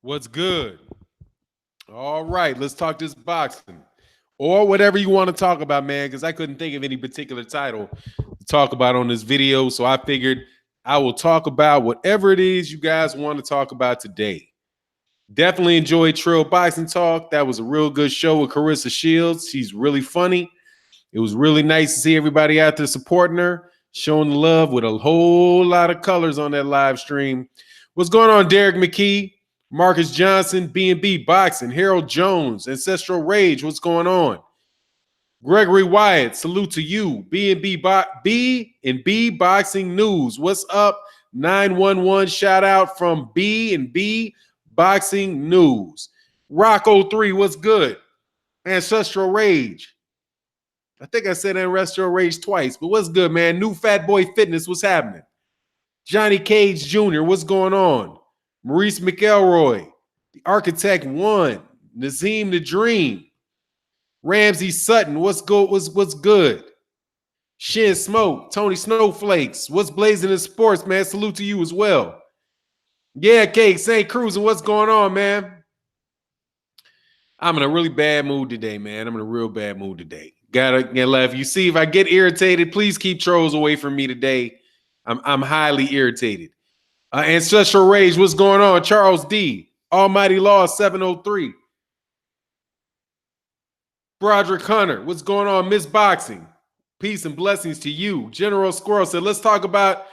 What's good? All right, let's talk this boxing or whatever you want to talk about, man, because I couldn't think of any particular title to talk about on this video. So I figured I will talk about whatever it is you guys want to talk about today. Definitely enjoyed Trail Boxing Talk. That was a real good show with Carissa Shields. She's really funny. It was really nice to see everybody out there supporting her, showing the love with a whole lot of colors on that live stream. What's going on, Derek McKee? Marcus Johnson, B&B Boxing, Harold Jones, Ancestral Rage, what's going on? Gregory Wyatt, salute to you. B&B Boxing News, what's up? 911 shout out from B&B Boxing News. Rock 03, what's good? Ancestral Rage. I think I said Ancestral Rage twice, but what's good, man? New Fat Boy Fitness, what's happening? Johnny Cage Jr., what's going on? Maurice McElroy, the Architect One, Nazim the Dream, Ramsey Sutton, what's good? What's good? Shin Smoke, Tony Snowflakes, what's blazing in sports, man? Salute to you as well. Yeah, Cake, St. Cruz, and what's going on, man? I'm in a really bad mood today, man. I'm in a real bad mood today. Gotta get left. You see, if I get irritated, please keep trolls away from me today. I'm highly irritated. Ancestral Rage, what's going on? Charles D. Almighty Law 703. Broderick Hunter, what's going on? Miss Boxing. Peace and blessings to you. General Squirrel said, let's talk about.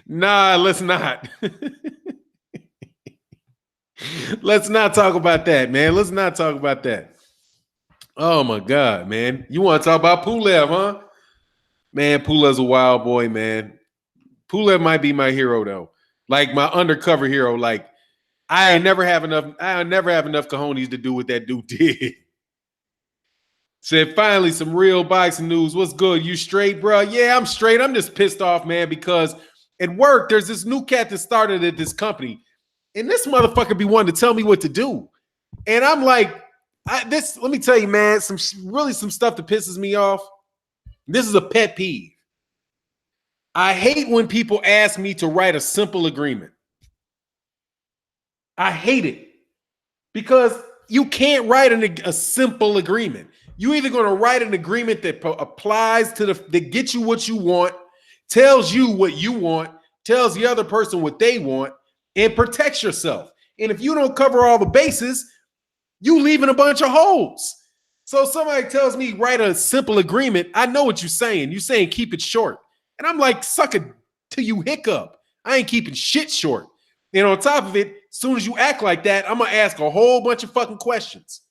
Nah, let's not. Let's not talk about that, man. Let's not talk about that. Oh, my God, man. You want to talk about Pulev, huh? Man, Pulev's a wild boy, man. Pulev might be my hero, though. Like my undercover hero. Like, I never have enough cojones to do what that dude did. Said, finally, some real boxing news. What's good? You straight, bro? Yeah, I'm straight. I'm just pissed off, man, because at work, there's this new cat that started at this company. And this motherfucker be wanting to tell me what to do. And I'm like, let me tell you, man, some stuff that pisses me off. This is a pet peeve. I hate when people ask me to write a simple agreement. I hate it because you can't write a simple agreement. You're either going to write an agreement that applies to that gets you what you want, tells you what you want, tells the other person what they want, and protects yourself. And if you don't cover all the bases, you leaving a bunch of holes. So somebody tells me write a simple agreement. I know what you're saying. You're saying keep it short. And I'm like, suck it till you hiccup. I ain't keeping shit short. And on top of it, as soon as you act like that, I'm going to ask a whole bunch of fucking questions.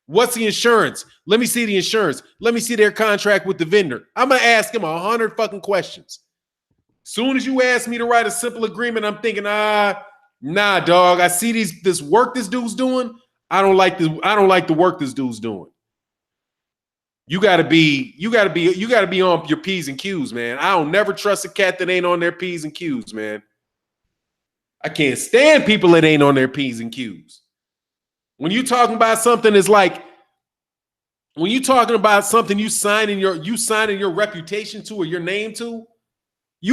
What's the insurance? Let me see the insurance. Let me see their contract with the vendor. I'm going to ask him 100 fucking questions. Soon as you ask me to write a simple agreement, I'm thinking, nah, dog. I see this work this dude's doing. I don't like the work this dude's doing. You gotta be on your P's and Q's, man. I don't never trust a cat that ain't on their P's and Q's, man. I can't stand people that ain't on their P's and Q's. When you talking about something, it's like when you talking about something you signing your reputation to or your name to,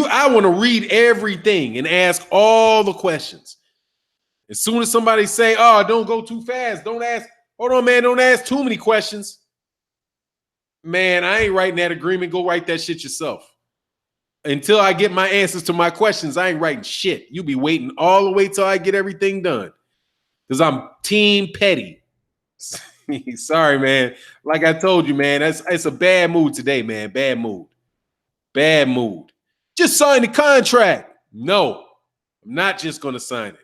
I want to read everything and ask all the questions. As soon as somebody say, oh, don't go too fast, don't ask, hold on, man, don't ask too many questions. Man, I ain't writing that agreement. Go write that shit yourself. Until I get my answers to my questions, I ain't writing shit. You be waiting all the way till I get everything done. Because I'm team petty. Sorry, man. Like I told you, man, it's a bad mood today, man. Bad mood. Bad mood. Just sign the contract. No, I'm not just going to sign it.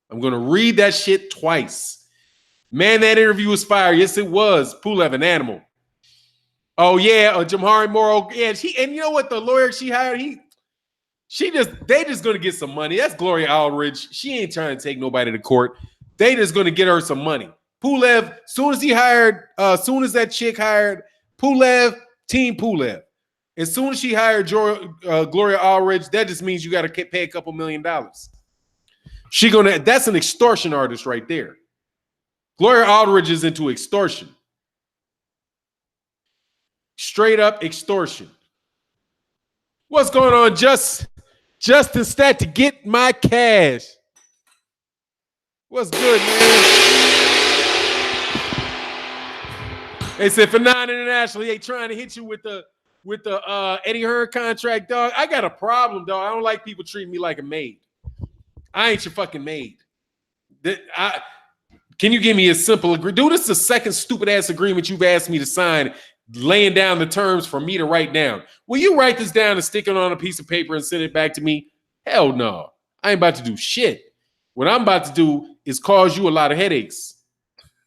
I'm going to read that shit twice. Man, that interview was fire. Yes, it was. Pulev, an animal. Oh, yeah, Jamhari Morrow. Yeah, and you know what? The lawyer she hired, they just going to get some money. That's Gloria Aldridge. She ain't trying to take nobody to court. They just going to get her some money. Pulev, soon as that chick hired Pulev, Team Pulev. As soon as she hired Gloria Aldridge, that just means you got to pay a couple $1 million. That's an extortion artist right there. Gloria Aldridge is into extortion. Straight up extortion. What's going on, Justin Stat to get my cash? What's good, man? They said Fannon International, he ain't trying to hit you with the Eddie Hearn contract, dog. I got a problem, dog. I don't like people treating me like a maid. I ain't your fucking maid. Can you give me a simple agreement? Dude, this is the second stupid ass agreement you've asked me to sign, laying down the terms for me to write down. Will you write this down and stick it on a piece of paper and send it back to me? Hell no. I ain't about to do shit. What I'm about to do is cause you a lot of headaches.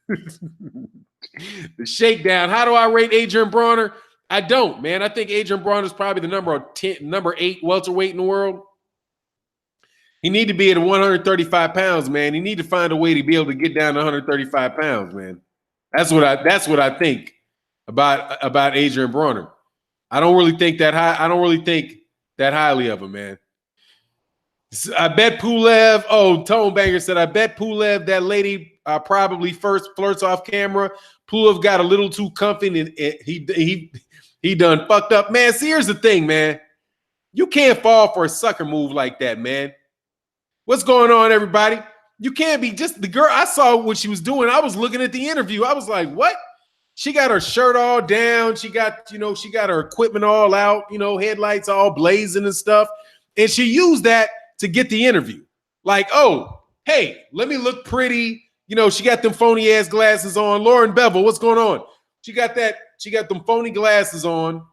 The shakedown. How do I rate Adrian Bronner? I don't, man. I think Adrian Bronner is probably the number 8 welterweight in the world. He need to be at 135 pounds, man. He need to find a way to be able to get down to 135 pounds, man. That's what I think about Adrian Bronner. I don't really think that highly of him, man. I bet Pulev. Oh, Tone Banger said, I bet Pulev, that lady probably first flirts off camera. Pulev got a little too comfy and he done fucked up. Man, see, here's the thing, man. You can't fall for a sucker move like that, man. What's going on, everybody? You can't be just the girl. I saw what she was doing. I was looking at the interview. I was like, what? She got her shirt all down. She got her equipment all out, headlights all blazing and stuff. And she used that to get the interview. Like, oh, hey, let me look pretty. She got them phony ass glasses on. Lauren Bevel, what's going on? She got them phony glasses on.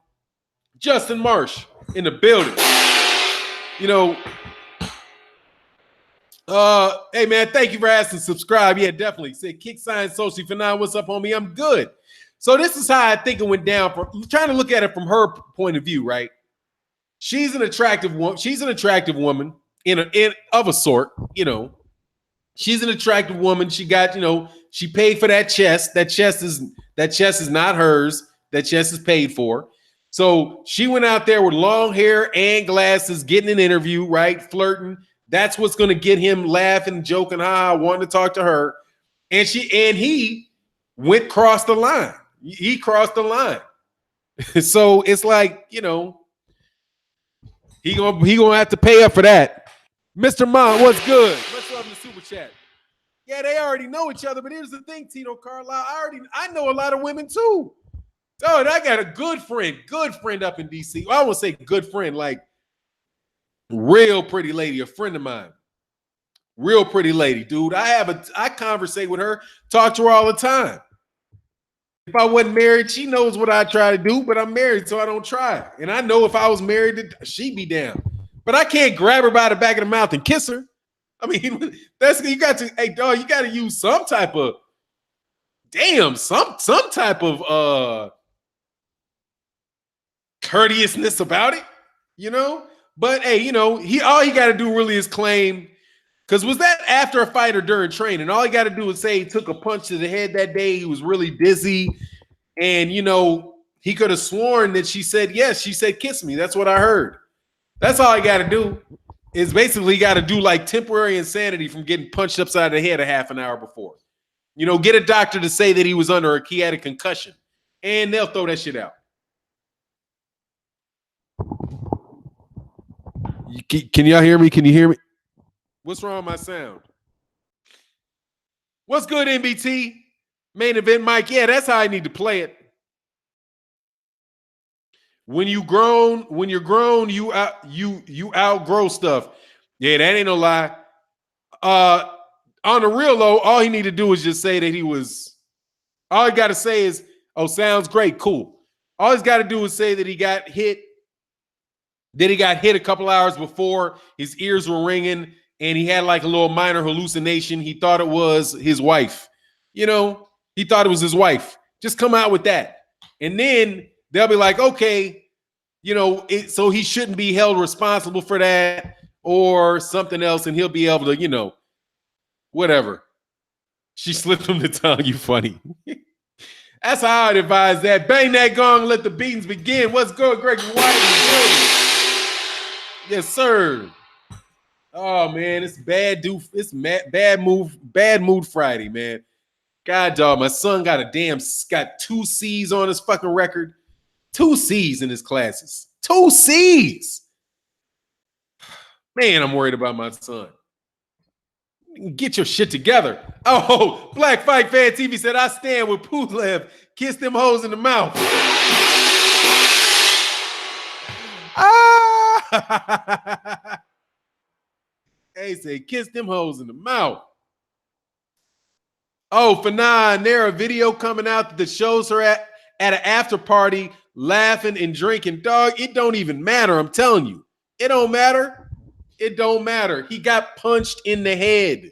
Justin Marsh in the building. Hey man, thank you for asking. Subscribe. Yeah, definitely. Say kick sign socially for now. What's up, homie? I'm good. So this is how I think it went down. I'm trying to look at it from her point of view, right? She's an attractive woman. She's an attractive woman of a sort. She's an attractive woman. She got, she paid for that chest. That chest is not hers. That chest is paid for. So she went out there with long hair and glasses, getting an interview, right? Flirting. That's what's going to get him laughing, joking, wanting to talk to her. And he crossed the line. He crossed the line. So it's like, he gonna have to pay up for that. Mr. Mon, what's good? Let's love the super chat. Yeah, they already know each other, but here's the thing, Tito Carlisle. I know a lot of women too. Oh, and I got a good friend up in DC. Well, I won't say good friend, like real pretty lady, a friend of mine. Real pretty lady, dude. I conversate with her, talk to her all the time. If I wasn't married, she knows what I try to do, but I'm married, so I don't try. And I know if I was married, she'd be down. But I can't grab her by the back of the mouth and kiss her. I mean, you got to use some type of some type of courteousness about it, But hey, all he got to do really is claim. Because was that after a fight or during training? All he got to do is say he took a punch to the head that day. He was really dizzy. And, he could have sworn that she said yes. She said, kiss me. That's what I heard. That's all I got to do is basically got to do like temporary insanity from getting punched upside the head a half an hour before. Get a doctor to say that he had a concussion. And they'll throw that shit out. Can y'all hear me? Can you hear me? What's wrong with my sound? What's good, NBT? Main event, Mike. Yeah, that's how I need to play it. When you're grown, you outgrow stuff. Yeah, that ain't no lie. On the real though, all he need to do is just say that he was. All he got to say is, "Oh, sounds great, cool." All he's got to do is say that he got hit. That he got hit a couple hours before. His ears were ringing. And he had like a little minor hallucination. He thought it was his wife. He thought it was his wife. Just come out with that. And then they'll be like, okay, so he shouldn't be held responsible for that or something else. And he'll be able to, whatever. She slipped him the tongue. You funny. That's how I'd advise that. Bang that gong. Let the beatings begin. What's good, Greg White? Yes, sir. Oh man, it's bad mood Friday, man. God dog, my son got 2 C's on his fucking record. 2 C's in his classes. 2 C's. Man, I'm worried about my son. Get your shit together. Oh, Black Fight Fan TV said, I stand with Pulev. Kiss them hoes in the mouth. Ah! Hey, say, kiss them hoes in the mouth. Oh, Fannon, there a video coming out that shows her at an after party laughing and drinking. Dog, it don't even matter. I'm telling you. It don't matter. It don't matter. He got punched in the head.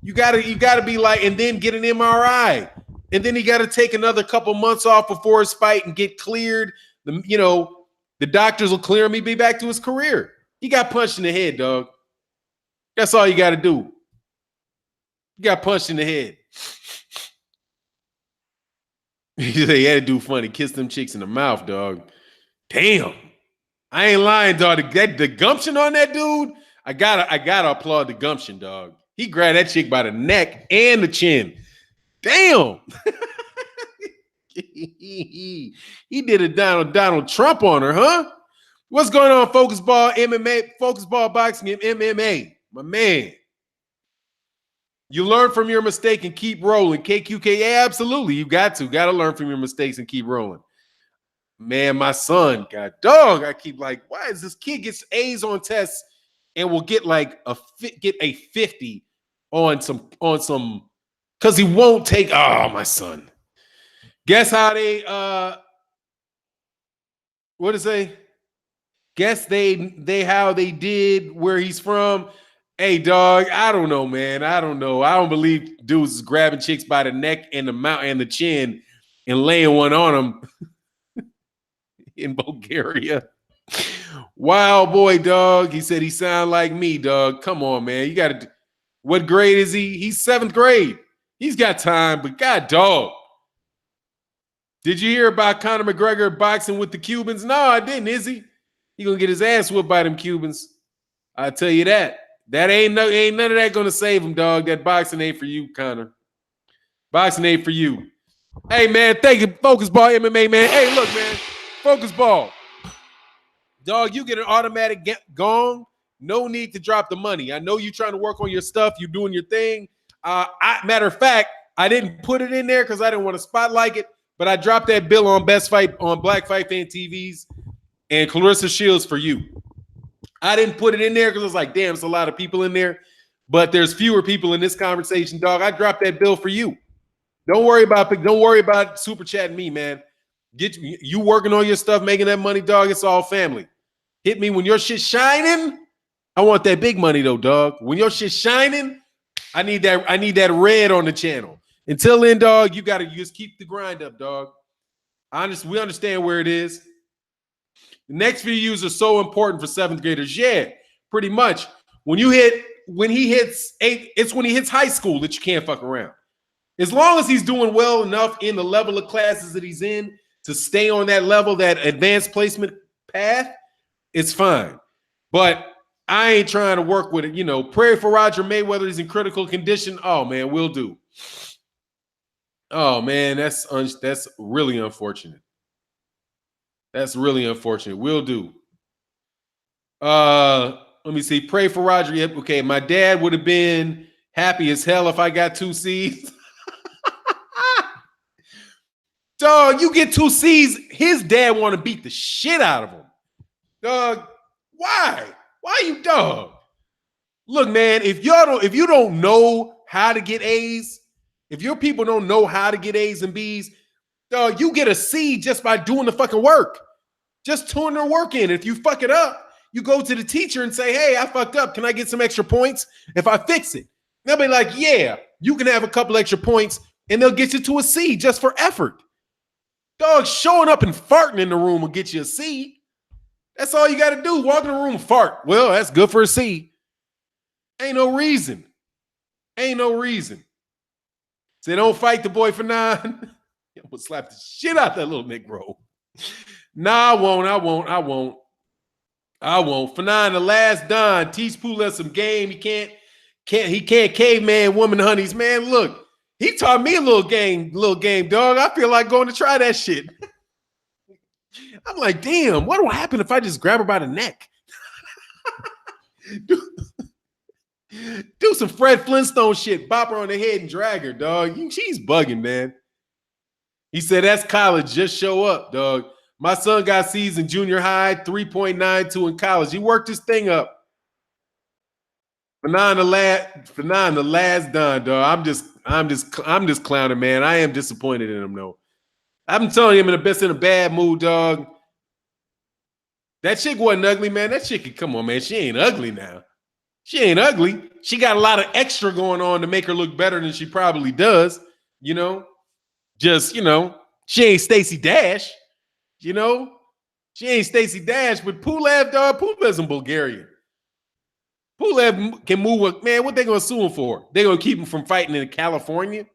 You gotta be like, and then get an MRI. And then he got to take another couple months off before his fight and get cleared. The doctors will clear him. He'll be back to his career. He got punched in the head, dog. That's all you got to do. You got punched in the head. He had to do funny. Kiss them chicks in the mouth, dog. Damn. I ain't lying, dog. The gumption on that dude, I gotta applaud the gumption, dog. He grabbed that chick by the neck and the chin. Damn. He did a Donald Trump on her, huh? What's going on, Focus Ball MMA, Focus Ball Boxing and MMA? My man. You learn from your mistake and keep rolling. KQK, yeah, absolutely. You got to learn from your mistakes and keep rolling. Man, my son, God dog, I keep like, why is this kid gets A's on tests and will get like a 50 on some, because he won't take, oh, my son. Guess how they, what is they? Guess how they did where he's from. Hey, dog, I don't know, man. I don't know. I don't believe dudes is grabbing chicks by the neck and the mouth and the chin and laying one on them in Bulgaria. Wild boy, dog. He said he sound like me, dog. Come on, man. You got to. What grade is he? He's 7th grade. He's got time, but God, dog. Did you hear about Conor McGregor boxing with the Cubans? No, I didn't, is he? He gonna get his ass whooped by them Cubans. I tell you that. That ain't none of that gonna save him, dog. That boxing ain't for you, Conor. Boxing ain't for you. Hey, man, thank you, Focus Ball MMA, man. Hey, look, man, Focus Ball. Dog, you get an automatic gong. No need to drop the money. I know you're trying to work on your stuff. You're doing your thing. Matter of fact, I didn't put it in there because I didn't want to spotlight it, but I dropped that bill on Black Fight Fan TVs and Clarissa Shields for you. I didn't put it in there because I was like, damn, it's a lot of people in there, but there's fewer people in this conversation, dog. I dropped that bill for you. Don't worry about super chatting me, man. Get you working on your stuff, making that money, dog. It's all family. Hit me when your shit's shining. I want that big money though, dog. When your shit's shining, I need that red on the channel. Until then, dog, you just keep the grind up, dog. We understand where it is. The next few years are so important for 7th graders. Yeah, pretty much. When he hits 8, it's when he hits high school that you can't fuck around. As long as he's doing well enough in the level of classes that he's in to stay on that level, that advanced placement path, it's fine. But I ain't trying to work with it. Pray for Roger Mayweather. He's in critical condition. Oh, man, will do. Oh, man, that's really unfortunate. That's really unfortunate. Will do. Let me see. Pray for Roger. Yep. Okay, my dad would have been happy as hell if I got 2 C's. Dog, you get 2 C's. His dad want to beat the shit out of him. Dog, why? Why you dog? Look, man, if you don't know how to get A's, if your people don't know how to get A's and B's, dog, you get a C just by doing the fucking work. Just turn their work in. If you fuck it up, you go to the teacher and say, hey, I fucked up. Can I get some extra points if I fix it? They'll be like, yeah, you can have a couple extra points, and they'll get you to a C just for effort. Dog, showing up and farting in the room will get you a C. That's all you got to do. Walk in the room, fart. Well, that's good for a C. Ain't no reason. Ain't no reason. Say, don't fight the boy for 9. I'm gonna slap the shit out that little Negro. Nah, I won't. For 9, the last Don. Teach Pooh some game. He can't caveman woman honeys. Man, look, he taught me a little game, dog. I feel like going to try that shit. I'm like, damn, what will happen if I just grab her by the neck? Do some Fred Flintstone shit. Bop her on the head and drag her, dog. She's bugging, man. He said, that's college. Just show up, dog. My son got C's in junior high, 3.92 in college. He worked his thing up. Fannon the last done, dog. I'm just clowning, man. I am disappointed in him, though. I'm telling you, I'm in a bad mood, dog. That chick wasn't ugly, man. That chick, come on, man. She ain't ugly now. She ain't ugly. She got a lot of extra going on to make her look better than she probably does. You know, just, she ain't Stacey Dash. You know, she ain't Stacey Dash, but Pulev, dog, Pulev's in Bulgaria. Pulev can move. Man, what they going to sue him for? They going to keep him from fighting in California?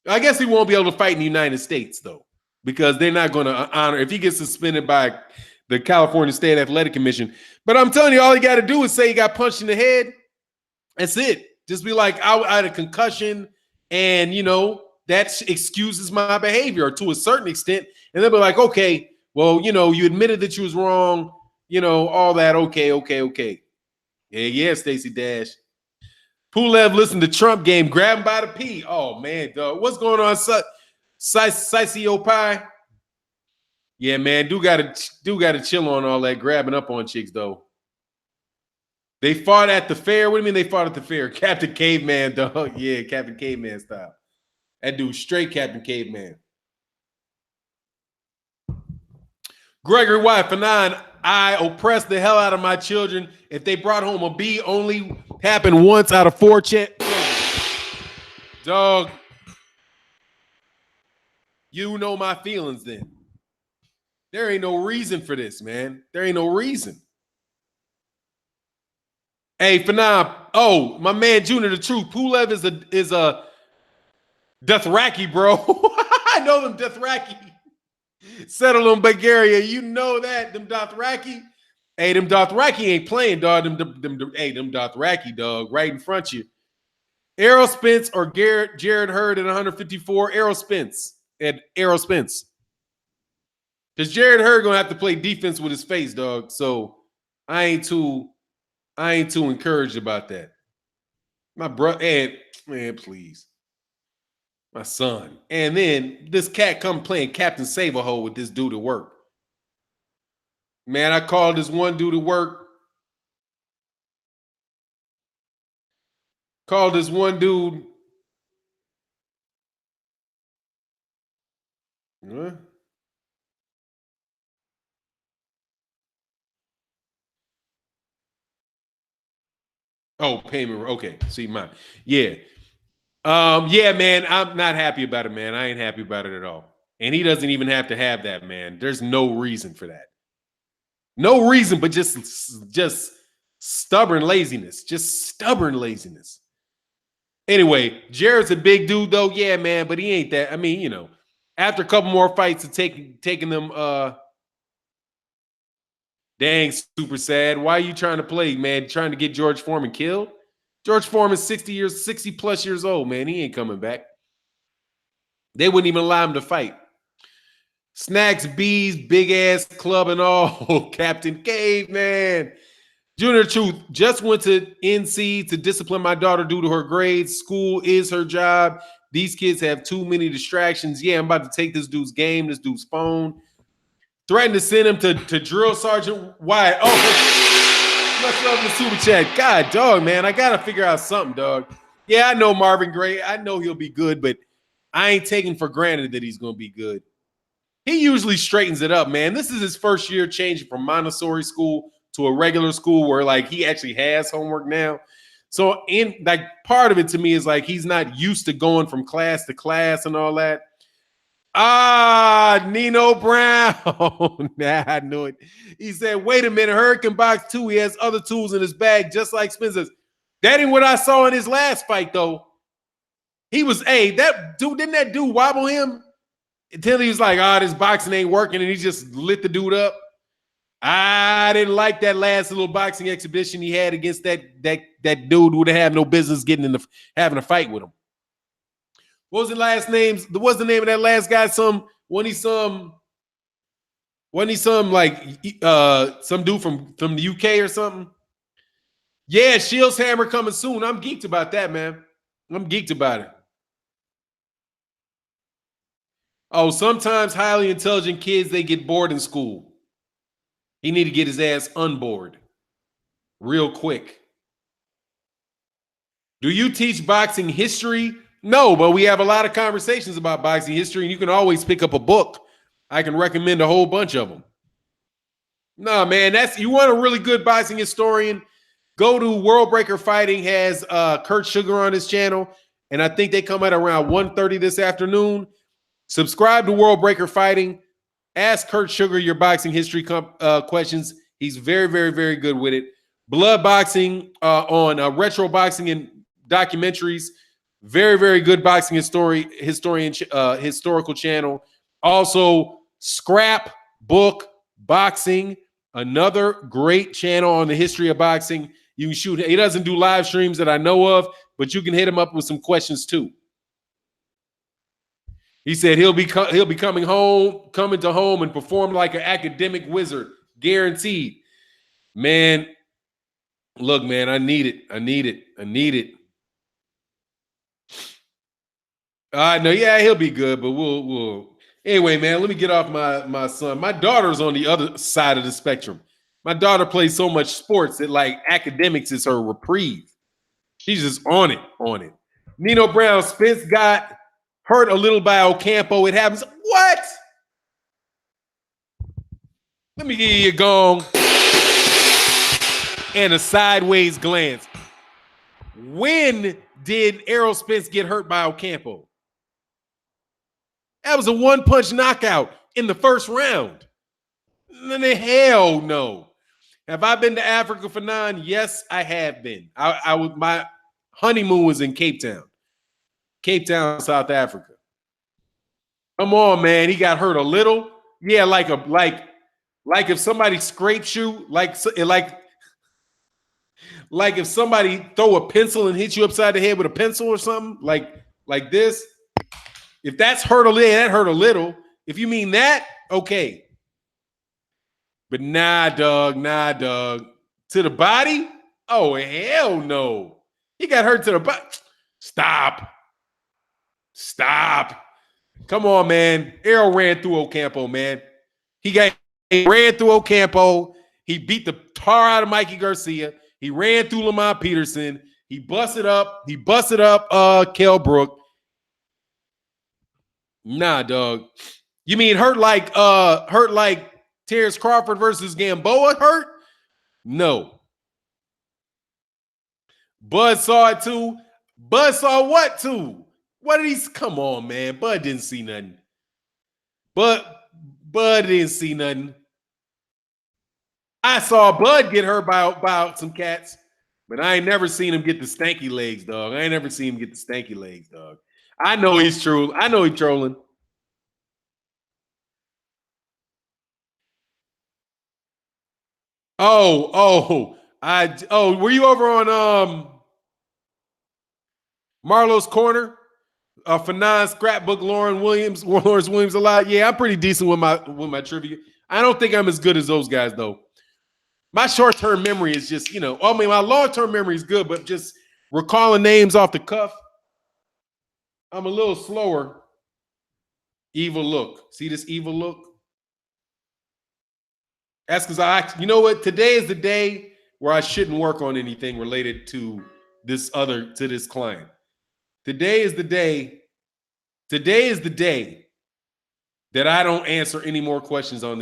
I guess he won't be able to fight in the United States, though, because they're not going to honor if he gets suspended by the California State Athletic Commission. But I'm telling you, all you got to do is say he got punched in the head. That's it. Just be like, I had a concussion, and, that excuses my behavior to a certain extent. And they'll be like, okay, well, you admitted that you was wrong, all that. Okay. Yeah, Stacey Dash. Pulev listened to Trump game, grab him by the pee. Oh, man, dog. What's going on, Sicio Pie? Yeah, man, do gotta chill on all that grabbing up on chicks, though. They fought at the fair. What do you mean they fought at the fair? Captain Caveman, dog. Yeah, Captain Caveman style. That dude straight Captain Caveman. Gregory White, Fannon, I oppressed the hell out of my children. If they brought home a B, only happened once out of 4 Dog, you know my feelings then. There ain't no reason for this, man. There ain't no reason. Hey, Fannon. Oh, my man Junior, the truth. Pulev is a Dothraki, bro. I know them Dothraki. Settle in Bulgaria. You know that. Them Dothraki. Hey, them Dothraki ain't playing, dog. Them Dothraki, dog, right in front of you. Errol Spence or Jared Hurd at 154. Errol Spence. Because Jared Hurd gonna have to play defense with his face, dog. So I ain't too encouraged about that. My brother, man, please. My son. And then this cat come playing Captain Save-A-Hole with this dude at work. Man, I called this one dude at work. Called this one dude. Huh? Oh, payment. Okay. See, mine. Yeah. Yeah, man, I'm not happy about it, man. I ain't happy about it at all. And he doesn't even have to have that, man. There's no reason for that. No reason, but just stubborn laziness. Just stubborn laziness. Anyway, Jared's a big dude, though. Yeah, man, but he ain't that. I mean, after a couple more fights of taking them, dang, super sad. Why are you trying to play, man? Trying to get George Foreman killed? George Foreman's 60 plus years old, man. He ain't coming back. They wouldn't even allow him to fight. Snacks, bees, big ass club and all. Captain Caveman. Junior Truth just went to NC to discipline my daughter due to her grades. School is her job. These kids have too many distractions. Yeah, I'm about to take this dude's game, this dude's phone. Threatened to send him to Drill Sergeant Wyatt. Oh, much love in the super chat. God, dog, man, I got to figure out something, dog. Yeah, I know Marvin Gray. I know he'll be good, but I ain't taking for granted that he's going to be good. He usually straightens it up, man. This is his first year changing from Montessori school to a regular school where, like, he actually has homework now. So, part of it to me is, like, he's not used to going from class to class and all that. Nino Brown. Nah, I knew it. He said, wait a minute, Hurricane Box 2, he has other tools in his bag, just like Spencer's. That ain't what I saw in his last fight, though. He was, that dude, didn't that dude wobble him? Until he was like, this boxing ain't working, and he just lit the dude up. I didn't like that last little boxing exhibition he had against that dude who would have no business having a fight with him. What was the last names? What's the name of that last guy? Some dude from the UK or something? Yeah, Shields Hammer coming soon. I'm geeked about that, man. I'm geeked about it. Oh, sometimes highly intelligent kids, they get bored in school. He need to get his ass unboard real quick. Do you teach boxing history? No, but we have a lot of conversations about boxing history, and you can always pick up a book. I can recommend a whole bunch of them. No, man, that's you want a really good boxing historian. Go to World Breaker Fighting has Kurt Sugar on his channel, and I think they come out around 1:30 this afternoon. Subscribe to World Breaker Fighting. Ask Kurt Sugar your boxing history questions. He's very, very, very good with it. Blood boxing on retro boxing and documentaries. Very, very good boxing historical channel. Also, Scrap Book Boxing, another great channel on the history of boxing. You can shoot. He doesn't do live streams that I know of, but you can hit him up with some questions too. He said he'll be coming to home and perform like an academic wizard, guaranteed. Man, look, man, I need it. I need it. I need it. I know, yeah, he'll be good, but we'll. Anyway, man, let me get off my son. My daughter's on the other side of the spectrum. My daughter plays so much sports that like academics is her reprieve. She's just on it. Nino Brown, Spence got hurt a little by Ocampo. It happens. What? Let me give you a gong and a sideways glance. When did Errol Spence get hurt by Ocampo? That was a one-punch knockout in the first round. Hell no. Have I been to Africa for 9? Yes, I have been. My honeymoon was in Cape Town, South Africa. Come on, man. He got hurt a little. Yeah, like if somebody scrapes you, like if somebody throw a pencil and hit you upside the head with a pencil or something, like this. If that's hurt a little, that hurt a little. If you mean that, okay. But nah, dog. To the body? Oh, hell no. He got hurt to the body. Stop. Come on, man. Errol ran through Ocampo, man. He ran through Ocampo. He beat the tar out of Mikey Garcia. He ran through Lamont Peterson. He busted up Kell Brook. Nah, dog. You mean hurt like Terence Crawford versus Gamboa hurt? No. Bud saw it too. Bud saw what too? What did he? Come on, man. Bud didn't see nothing. Bud didn't see nothing. I saw Bud get hurt by some cats, but I ain't never seen him get the stanky legs, dog. I ain't never seen him get the stanky legs, dog. I know he's true. I know he's trolling. Were you over on Marlo's Corner? Fannon, Scrapbook, Lawrence Williams a lot. Yeah, I'm pretty decent with my trivia. I don't think I'm as good as those guys though. My short-term memory is just, my long-term memory is good, but just recalling names off the cuff, I'm a little slower. Evil look. See this evil look? That's because you know what? Today is the day where I shouldn't work on anything related to this client. Today is the day that I don't answer any more questions on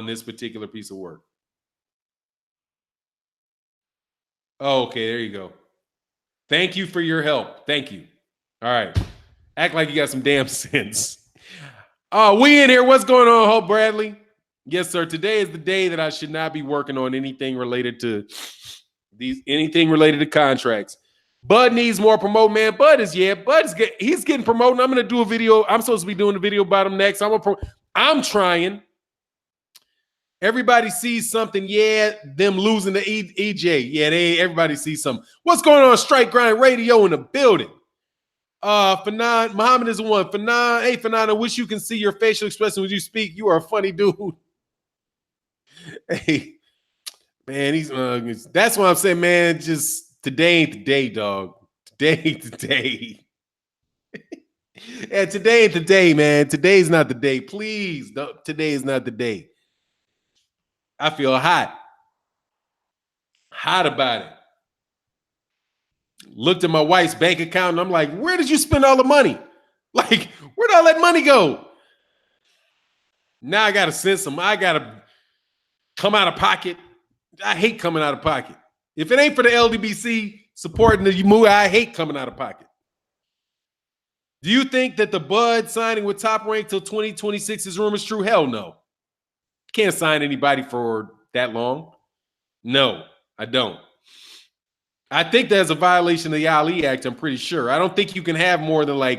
this particular piece of work. Oh, okay, there you go. Thank you for your help. Thank you. All right. Act like you got some damn sense. Oh, we in here. What's going on, Hope Bradley? Yes, sir. Today is the day that I should not be working on anything related to contracts. Bud needs more promote, man. He's getting promoted. I'm going to do a video. I'm supposed to be doing a video about him next. I'm trying. Everybody sees something. Yeah, them losing to EJ. Yeah, everybody sees something. What's going on? Strike Grind Radio in the building. Fannon, Muhammad is the one. Fannon, hey Fannon, I wish you can see your facial expression when you speak. You are a funny dude. Hey, Man, that's what I'm saying, man. Just today ain't the day, dog. Today ain't the day. And today ain't the day, man. Today's not the day. Please, today is not the day. I feel hot about it. Looked at my wife's bank account and I'm like, where did you spend all the money? Like, where'd all that money go? Now I got to send some, I got to come out of pocket. I hate coming out of pocket. If it ain't for the LDBC supporting the movie, I hate coming out of pocket. Do you think that the Bud signing with Top Rank till 2026 is rumors true? Hell no. Can't sign anybody for that long. No, I don't. I think there's a violation of the Ali Act, I'm pretty sure. I don't think you can have more than I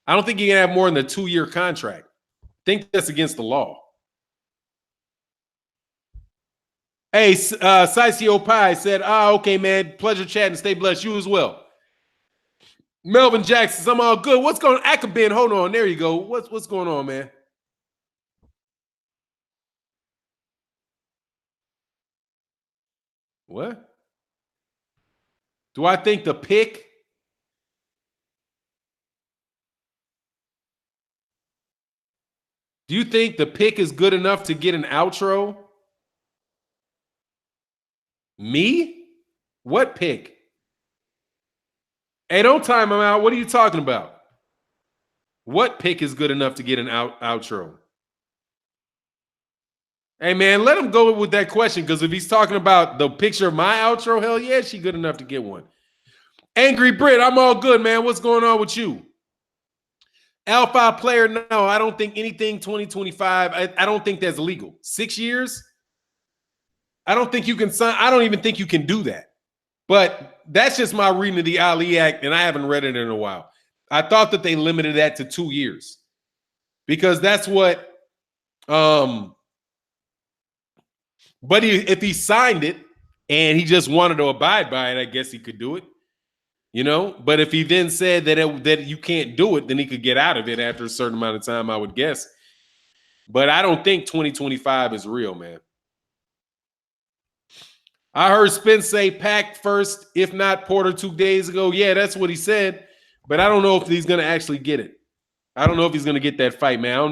don't think you can have more than a 2-year contract. I think that's against the law. Hey, Sicio Pie said, okay, man. Pleasure chatting. Stay blessed. You as well. Melvin Jackson, I'm all good. What's going on? Akabin, hold on. There you go. What's going on, man? What? Do I think the pick? Do you think the pick is good enough to get an outro? Me? What pick? Hey, don't time him out. What are you talking about? What pick is good enough to get an outro? Hey, man, let him go with that question, because if he's talking about the picture of my outro, hell yeah, she good enough to get one. Angry Brit, I'm all good, man. What's going on with you? Alpha player, no, I don't think anything 2025. I don't think that's legal. 6 years? I don't think you can sign. I don't even think you can do that. But that's just my reading of the Ali Act, and I haven't read it in a while. I thought that they limited that to 2 years because that's what. But if he signed it and he just wanted to abide by it, I guess he could do it. But if he then said that you can't do it, then he could get out of it after a certain amount of time, I would guess. But I don't think 2025 is real, man. I heard Spence say Pack first, if not Porter 2 days ago. Yeah, that's what he said. But I don't know if he's going to actually get it. I don't know if he's going to get that fight, man. I don't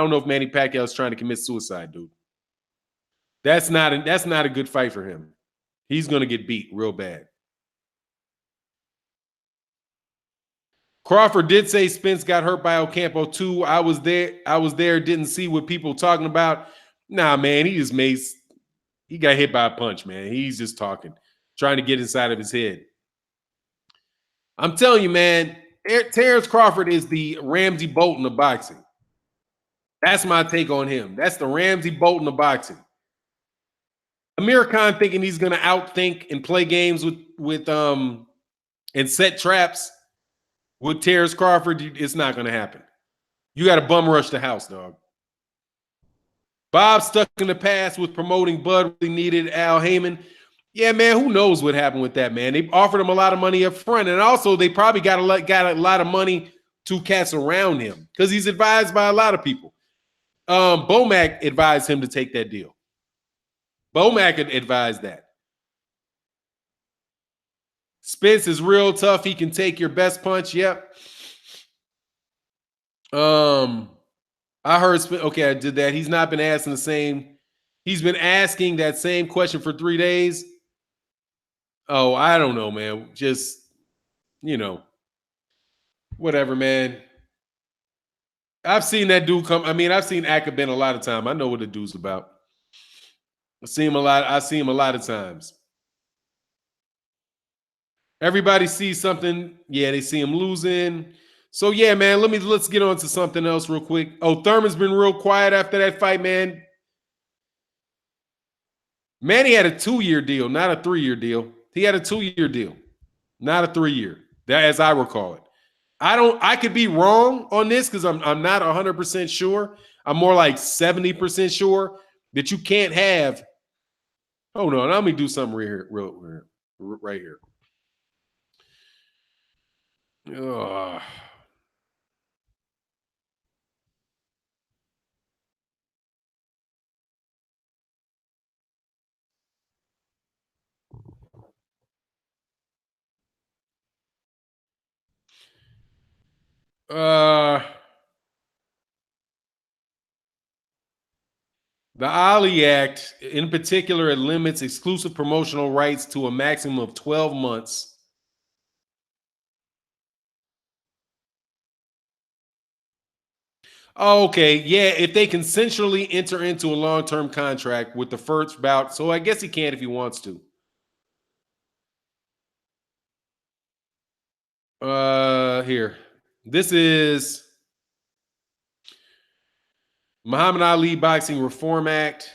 know if Manny Pacquiao is trying to commit suicide, dude. That's not a good fight for him. He's going to get beat real bad. Crawford did say Spence got hurt by Ocampo too. I was there, didn't see what people talking about. Nah, man, he got hit by a punch, man. He's just talking, trying to get inside of his head. I'm telling you, man, Terence Crawford is the Ramsey Bolton of boxing. That's my take on him. That's the Ramsey Bolton of boxing. Amir Khan thinking he's going to outthink and play games with and set traps with Terence Crawford. It's not going to happen. You got to bum rush the house, dog. Bob stuck in the past with promoting Bud. Really needed Al Heyman. Yeah, man, who knows what happened with that, man? They offered him a lot of money up front, and also they probably got a lot of money to cast around him because he's advised by a lot of people. Bomac advised him to take that deal. Bomac advised that. Spence is real tough. He can take your best punch. Yep. I heard. Okay, I did that. He's not been asking the same. He's been asking that same question for 3 days. Oh, I don't know, man. Just, whatever, man. I've seen that dude come. I mean, I've seen Akabin a lot of time. I know what the dude's about. I see him a lot. I see him a lot of times. Everybody sees something. Yeah, they see him losing. So yeah, man. Let's get on to something else real quick. Oh, Thurman's been real quiet after that fight, man. Manny had a 2-year deal, not a 3-year deal. He had a 2-year deal, not a 3-year. That, as I recall it. I could be wrong on this because I'm not 100% sure. I'm more like 70% sure that you can't have. Hold on, let me do something right here. Ugh. Uh, the Ali Act, in particular, it limits exclusive promotional rights to a maximum of 12 months. Oh, okay, yeah, if they consensually enter into a long-term contract with the first bout, so I guess he can if he wants to. Here. This is Muhammad Ali Boxing Reform Act.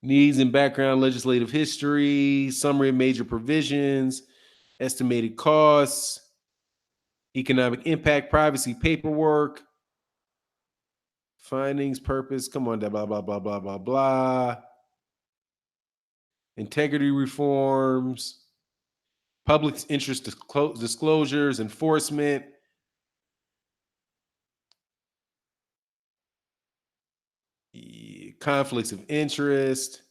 Needs and background legislative history, summary of major provisions, estimated costs, economic impact, privacy paperwork, findings, purpose. Come on, blah, blah, blah, blah, blah, blah. Integrity reforms, public interest disclosures, enforcement. Conflicts of interest.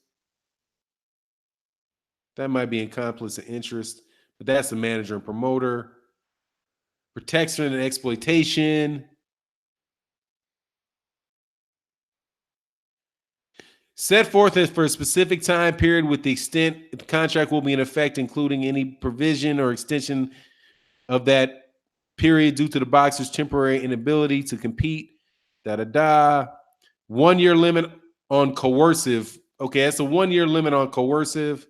That might be in conflicts of interest, but that's the manager and promoter. Protection and exploitation. Set forth as for a specific time period with the extent the contract will be in effect, including any provision or extension of that period due to the boxer's temporary inability to compete. Da da da. 1 year limit on coercive. Okay, that's a 1 year limit on coercive.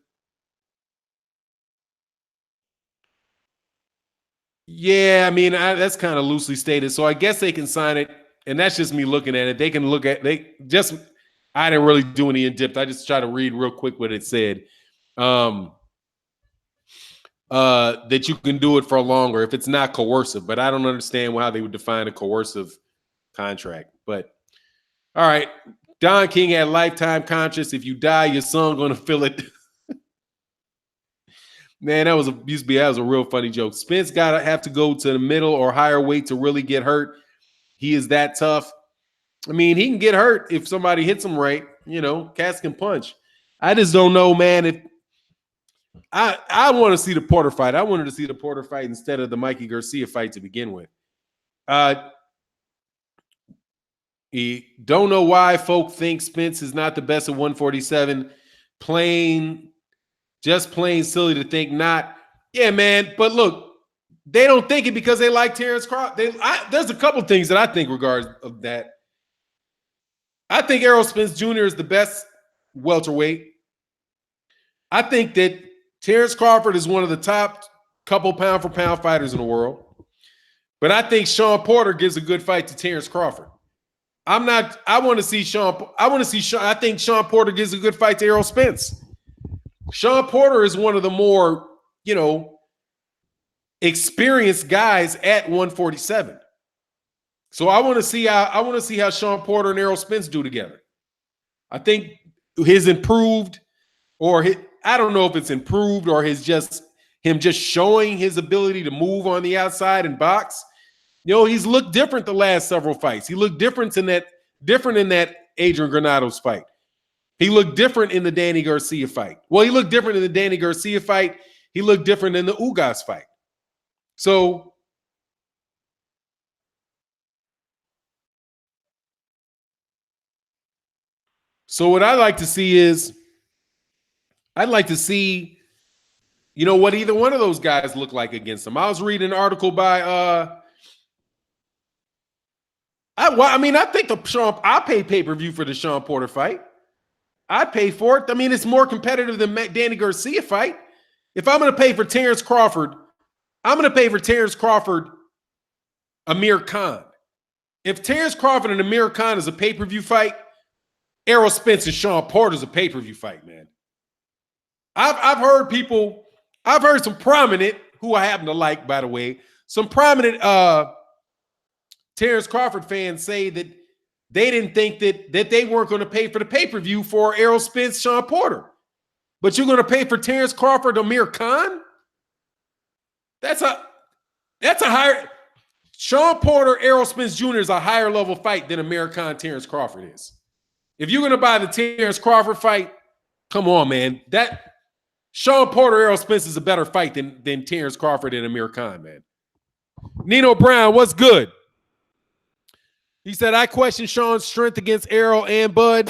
Yeah, I mean that's kind of loosely stated. So I guess they can sign it, and that's just me looking at it. They can look at they just. I didn't really do any in depth. I just try to read real quick what it said. That you can do it for longer if it's not coercive. But I don't understand how they would define a coercive contract. But all right, Don King had lifetime contracts. If you die, your son gonna feel it. Man, that was a real funny joke. Spence gotta have to go to the middle or higher weight to really get hurt. He is that tough. I mean, he can get hurt if somebody hits him right. You know, cats can punch. I just don't know, man. If I want to see the Porter fight. I wanted to see the Porter fight instead of the Mikey Garcia fight to begin with. Don't know why folk think Spence is not the best at 147. Just plain silly to think not. Yeah, man. But look, they don't think it because they like Terence Crawford. There's a couple things that I think regards of that. I think Errol Spence Jr. is the best welterweight. I think that Terence Crawford is one of the top couple pound for pound fighters in the world. But I think Sean Porter gives a good fight to Terence Crawford. I think Sean Porter gives a good fight to Errol Spence. Sean Porter is one of the more, experienced guys at 147. So I want to see how Sean Porter and Errol Spence do together. I think his improved, I don't know if it's improved or him just showing his ability to move on the outside and box. He's looked different the last several fights. He looked different in that Adrian Granados fight. He looked different in the Danny Garcia fight. Well, he looked different in the Danny Garcia fight. He looked different in the Ugas fight. So what I'd like to see is what either one of those guys look like against him. I was reading an article by I think I'll pay pay-per-view for the Sean Porter fight. I'd pay for it. I mean, it's more competitive than Danny Garcia fight. If I'm going to pay for Terence Crawford, I'm going to pay for Terence Crawford, Amir Khan. If Terence Crawford and Amir Khan is a pay-per-view fight, Errol Spence and Sean Porter is a pay-per-view fight, man. I've heard some prominent, who I happen to like, by the way, some prominent Terence Crawford fans say that they didn't think that they weren't going to pay for the pay-per-view for Errol Spence, Sean Porter. But you're going to pay for Terence Crawford, Amir Khan? That's a higher Sean Porter, Errol Spence Jr. is a higher level fight than Amir Khan, Terence Crawford is. If you're going to buy the Terence Crawford fight, come on, man. That Sean Porter, Errol Spence is a better fight than Terence Crawford and Amir Khan, man. Nino Brown, what's good? He said, I question Sean's strength against Errol and Bud.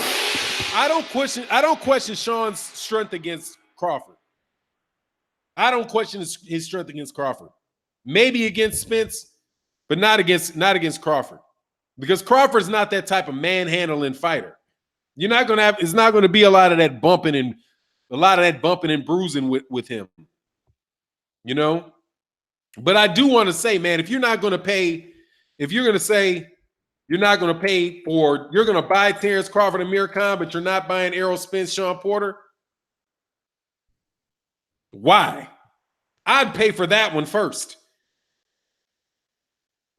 I don't question Sean's strength against Crawford. I don't question his strength against Crawford. Maybe against Spence, but not against Crawford. Because Crawford's not that type of manhandling fighter. You're not gonna have, it's not gonna be a lot of that bumping and bruising with him. You know? But I do want to say, man, if you're not gonna pay, if you're gonna say you're not gonna pay for, you're gonna buy Terence Crawford and Amir Khan, but you're not buying Errol Spence, Sean Porter. Why? I'd pay for that one first.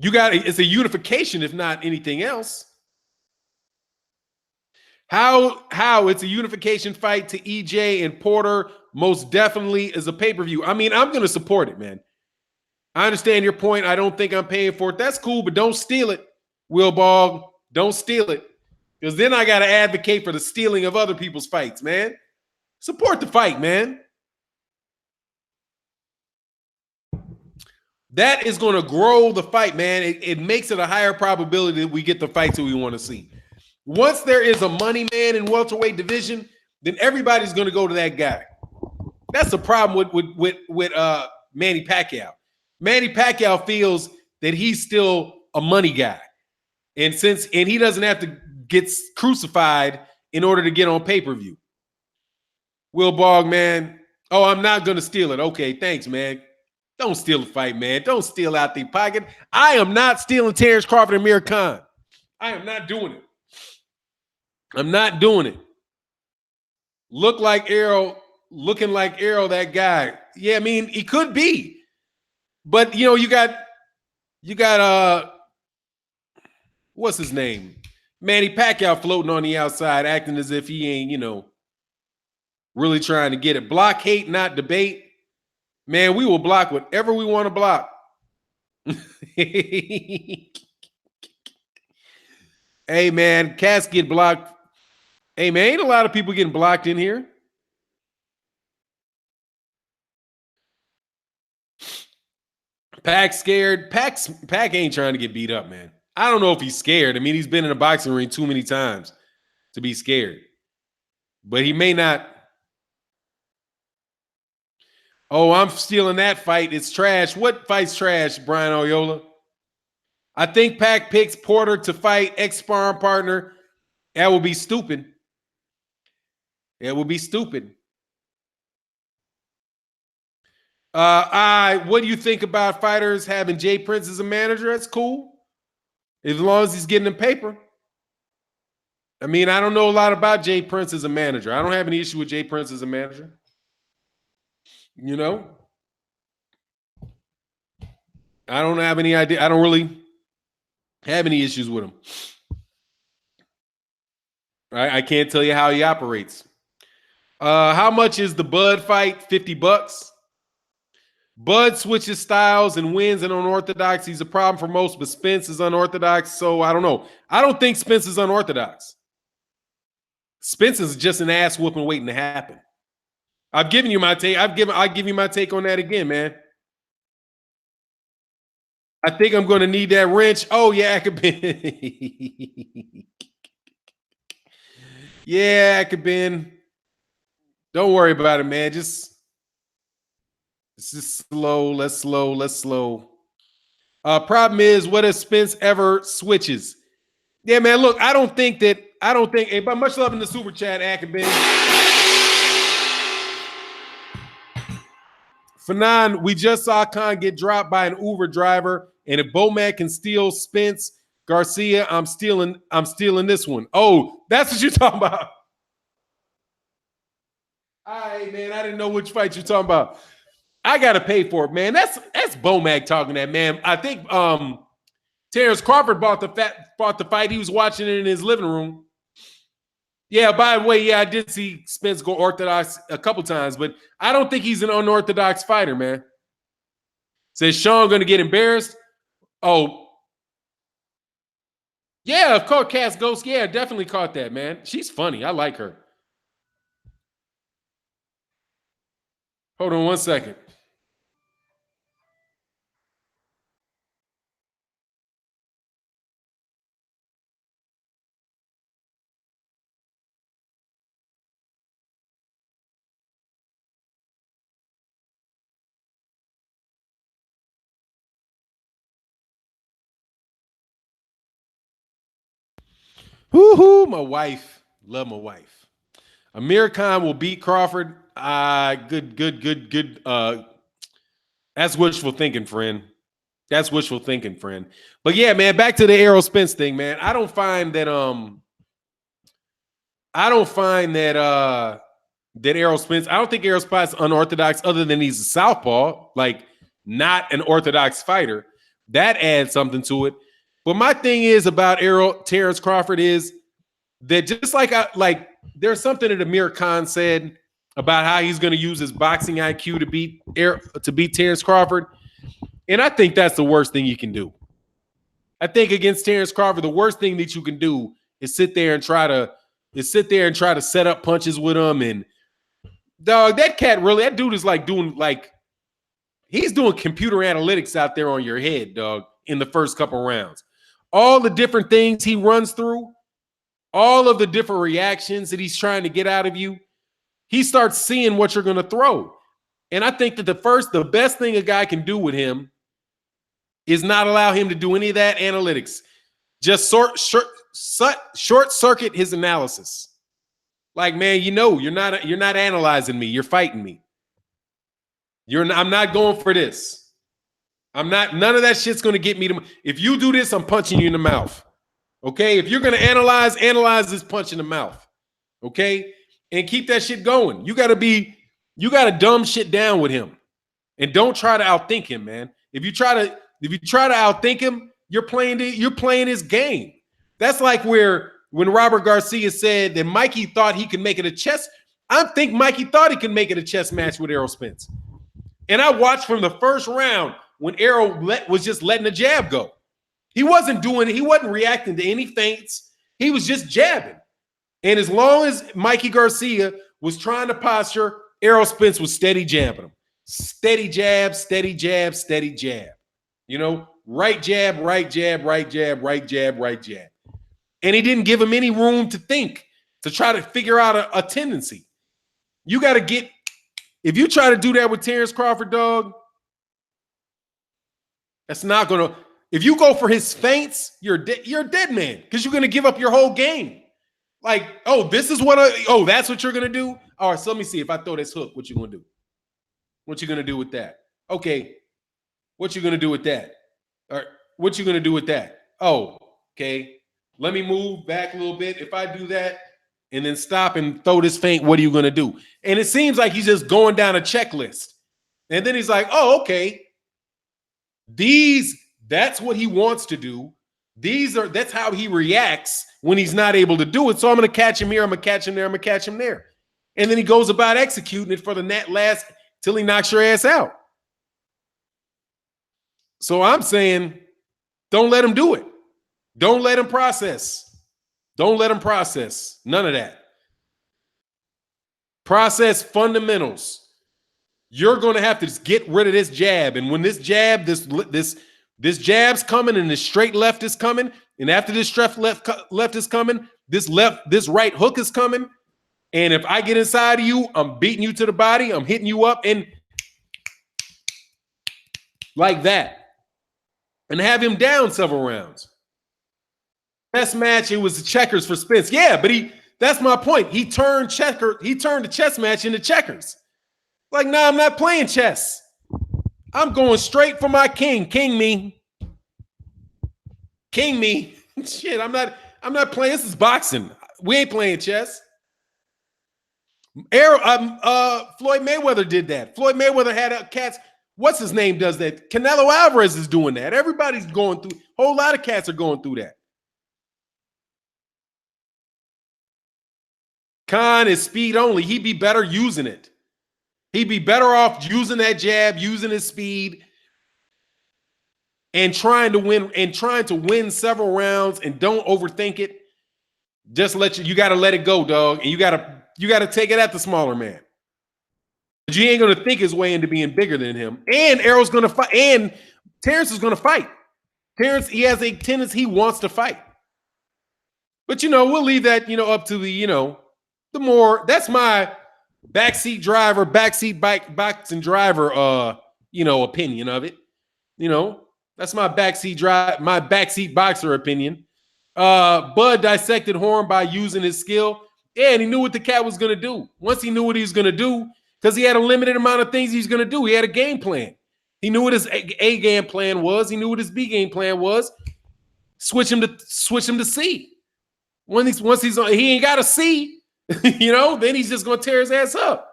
It's a unification, if not anything else. How it's a unification fight to EJ and Porter most definitely is a pay-per-view. I mean, I'm going to support it, man. I understand your point. I don't think I'm paying for it. That's cool, but don't steal it, Will Bogg. Don't steal it. Because then I got to advocate for the stealing of other people's fights, man. Support the fight, man. That is going to grow the fight, man. It makes it a higher probability that we get the fights that we want to see. Once there is a money man in welterweight division, then everybody's going to go to that guy. That's the problem with Manny Pacquiao. Manny Pacquiao feels that he's still a money guy, and he doesn't have to get crucified in order to get on pay-per-view. Will Bogg, man. Oh, I'm not going to steal it. Okay, thanks, man. Don't steal the fight, man. Don't steal out the pocket. I am not stealing Terence Crawford and Amir Khan. I am not doing it. I'm not doing it. Looking like Errol, that guy. Yeah, I mean, he could be. But you know, you got what's his name? Manny Pacquiao floating on the outside, acting as if he ain't, really trying to get it. Block hate, not debate. Man, we will block whatever we want to block. Hey, man, cats get blocked. Hey, man, ain't a lot of people getting blocked in here. Pac scared. Pac ain't trying to get beat up, man. I don't know if he's scared. I mean, he's been in a boxing ring too many times to be scared. But he may not. Oh, I'm stealing that fight. It's trash. What fight's trash, Brian Oyola? I think Pac picks Porter to fight ex-sparring partner. That would be stupid. It would be stupid. What do you think about fighters having Jay Prince as a manager? That's cool. As long as he's getting them paper. I mean, I don't know a lot about Jay Prince as a manager. I don't have any issue with Jay Prince as a manager. I don't have any idea. I don't really have any issues with him. I can't tell you how he operates. How much is the Bud fight? $50. Bud switches styles and wins in unorthodox. He's a problem for most, but Spence is unorthodox. So I don't know. I don't think Spence is unorthodox. Spence is just an ass whooping waiting to happen. I've given you my take. I'll give you my take on that again, man. I think I'm going to need that wrench. Oh, yeah, I could be. Yeah, I could be. Don't worry about it, man. It's just slow. Let's slow. Problem is, what if Spence ever switches? Yeah, man. Look, I don't think. Hey, but much love in the super chat, Akabin. Fannon, we just saw Khan get dropped by an Uber driver, and if Bomac can steal Spence Garcia, I'm stealing this one. Oh, that's what you're talking about. All right, man. I didn't know which fight you're talking about. I gotta pay for it, man. That's Bomac talking that, man. I think Terence Crawford bought the fight. He was watching it in his living room. Yeah, by the way, yeah, I did see Spence go orthodox a couple times, but I don't think he's an unorthodox fighter, man. Says Sean going to get embarrassed? Oh, yeah, of course, Cass Ghost. Yeah, definitely caught that, man. She's funny. I like her. Hold on one second. Woo-hoo, my wife. Love my wife. Amir Khan will beat Crawford. Good. That's wishful thinking, friend. That's wishful thinking, friend. But yeah, man, back to the Errol Spence thing, man. I don't find that that Errol Spence. I don't think Errol Spence is unorthodox, other than he's a southpaw, like not an orthodox fighter. That adds something to it. But my thing is about Terence Crawford is that just like there's something that Amir Khan said about how he's going to use his boxing IQ to beat Terence Crawford, and I think that's the worst thing you can do. I think against Terence Crawford, the worst thing that you can do is sit there and try to set up punches with him. And dog, that dude is he's doing computer analytics out there on your head, dog, in the first couple rounds. All the different things he runs through, all of the different reactions that he's trying to get out of you, he starts seeing what you're going to throw. And I think that the best thing a guy can do with him is not allow him to do any of that analytics. Just short circuit his analysis. Like, man, you're not analyzing me. You're fighting me. I'm not going for this. None of that shit's going to get me to. If you do this, I'm punching you in the mouth. Okay? If you're going to analyze this punch in the mouth. Okay? And keep that shit going. You got to dumb shit down with him. And don't try to outthink him, man. If you try to outthink him, you're playing his game. That's like when Robert Garcia said that Mikey thought he could make it a chess. I think Mikey thought he could make it a chess match with Errol Spence. And I watched from the first round when Errol was just letting the jab go. He wasn't reacting to any feints. He was just jabbing. And as long as Mikey Garcia was trying to posture, Errol Spence was steady jabbing him. Steady jab, steady jab, steady jab. Right jab, right jab, right jab, right jab, right jab. And he didn't give him any room to think, to try to figure out a tendency. You got to if you try to do that with Terence Crawford, dog, that's not going to, if you go for his feints, you're a dead man, because you're going to give up your whole game. Like, that's what you're going to do? All right, so let me see. If I throw this hook, what you going to do? What you going to do with that? Okay. What you going to do with that? All right. What you going to do with that? Oh, okay. Let me move back a little bit. If I do that and then stop and throw this feint, what are you going to do? And it seems like he's just going down a checklist. And then he's like, oh, okay. That's what he wants to do. That's how he reacts when he's not able to do it. So I'm going to catch him here. I'm going to catch him there. I'm going to catch him there. And then he goes about executing it for the net last till he knocks your ass out. So I'm saying, don't let him do it. Don't let him process. Don't let him process. None of that. Process fundamentals. You're going to have to just get rid of this jab. And when this jab's coming and this straight left is coming, and after this straight left is coming, this right hook is coming. And if I get inside of you, I'm beating you to the body. I'm hitting you up and like that. And have him down several rounds. Best match, it was the checkers for Spence. Yeah, but that's my point. He turned the chess match into checkers. Like, nah, I'm not playing chess. I'm going straight for my king. King me. King me. Shit, I'm not playing. This is boxing. We ain't playing chess. Floyd Mayweather did that. Floyd Mayweather had cats. What's his name does that? Canelo Alvarez is doing that. Everybody's going through. A whole lot of cats are going through that. Khan is speed only. He'd be better using it. He'd be better off using that jab, using his speed, and trying to win several rounds, and don't overthink it. Just you got to let it go, dog. And you got to take it at the smaller man. But you ain't going to think his way into being bigger than him. And Errol's going to fight. And Terence is going to fight. Terence, he has a tendency, he wants to fight. But, we'll leave that, up to the more, that's my backseat boxing driver, opinion of it. That's my backseat boxer opinion. Bud dissected Horn by using his skill. Yeah, and he knew what the cat was going to do. Once he knew what he was going to do, because he had a limited amount of things he was going to do. He had a game plan. He knew what his A game plan was. He knew what his B game plan was. Switch him to C. Once he's on, he ain't got a C, then he's just going to tear his ass up.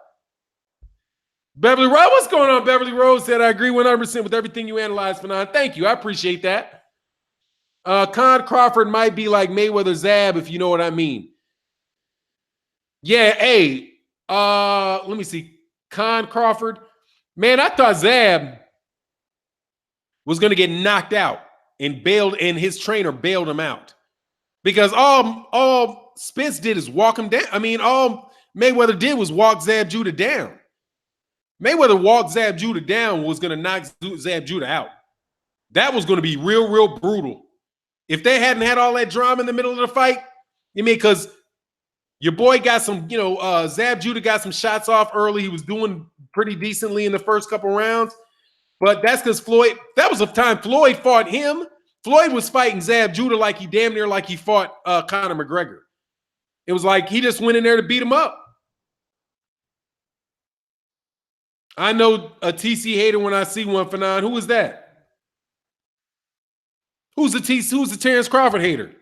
Beverly Rose, what's going on? Beverly Rose said, I agree 100% with everything you analyzed, Fannon. Thank you. I appreciate that. Crawford might be like Mayweather Zab, if you know what I mean. Yeah, hey, let me see. Crawford. Man, I thought Zab was going to get knocked out and his trainer bailed him out. Because all Spence did is walk him down. I mean, all Mayweather did was walk Zab Judah down. Mayweather walked Zab Judah down, was going to knock Zab Judah out. That was going to be real, real brutal. If they hadn't had all that drama in the middle of the fight, because your boy got some, Zab Judah got some shots off early. He was doing pretty decently in the first couple rounds. But that's because that was the time Floyd fought him. Floyd was fighting Zab Judah like he damn near like he fought Conor McGregor. It was like he just went in there to beat him up. I know a TC hater when I see one, Fannon. Who is that? Who's the Terence Crawford hater?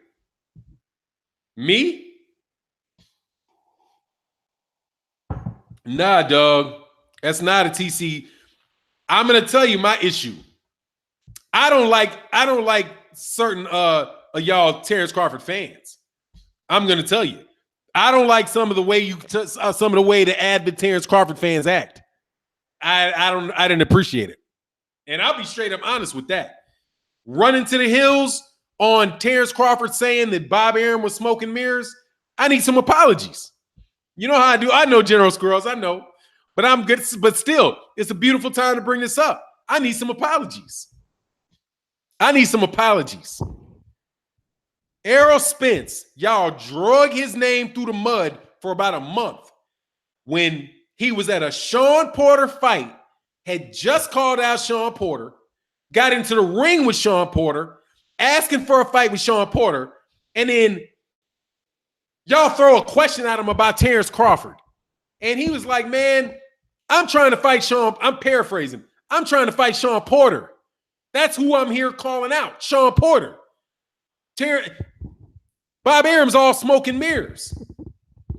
Me? Nah, dog. That's not a TC. I'm gonna tell you my issue. I don't like certain y'all Terence Crawford fans. I'm gonna tell you. I don't like some of the way the avid Terence Crawford fans act. I didn't appreciate it. And I'll be straight up honest with that. Running to the hills on Terence Crawford saying that Bob Arum was smoking mirrors, I need some apologies. You know how I do. I know General Squirrels, I know. But I'm good. But still, it's a beautiful time to bring this up. I need some apologies. Errol Spence, y'all drug his name through the mud for about a month when he was at a Sean Porter fight, had just called out Sean Porter, got into the ring with Sean Porter, asking for a fight with Sean Porter, and then y'all throw a question at him about Terence Crawford. And he was like, man, I'm trying to fight Sean. I'm paraphrasing. I'm trying to fight Sean Porter. That's who I'm here calling out, Sean Porter. Bob Arum's all smoke and mirrors.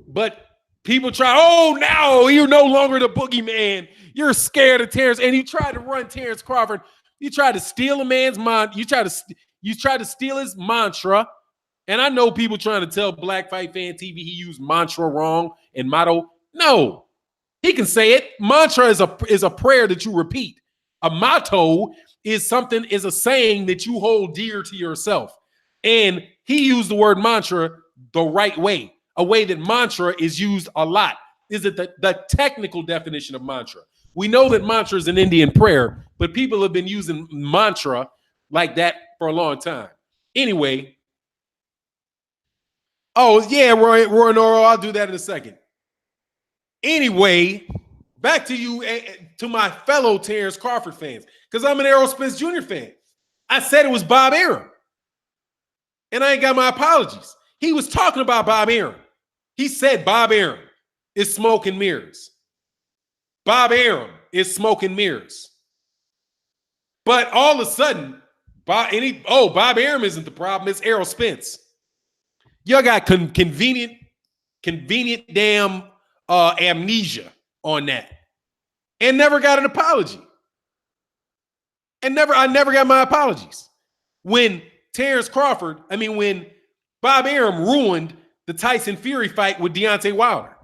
But people try, now you're no longer the boogeyman. You're scared of Terence. And you tried to run Terence Crawford. You tried to steal a man's mind. You tried to steal his mantra. And I know people trying to tell Black Fight Fan TV he used mantra wrong and motto. No, he can say it. Mantra is a prayer that you repeat. A motto is a saying that you hold dear to yourself. And he used the word mantra the right way, a way that mantra is used a lot. Is it the technical definition of mantra? We know that mantra is an Indian prayer, but people have been using mantra like that for a long time. Anyway. Oh, yeah, Roy Noro, I'll do that in a second. Anyway, back to you, to my fellow Terence Crawford fans, because I'm an Errol Spence Jr. fan. I said it was Bob Arum, and I ain't got my apologies. He was talking about Bob Arum. He said Bob Arum is smoke and mirrors. Bob Arum is smoke and mirrors. But all of a sudden, Bob Arum isn't the problem. It's Errol Spence. Y'all got convenient damn amnesia on that, and never got an apology. I never got my apologies when Bob Arum ruined the Tyson Fury fight with Deontay Wilder.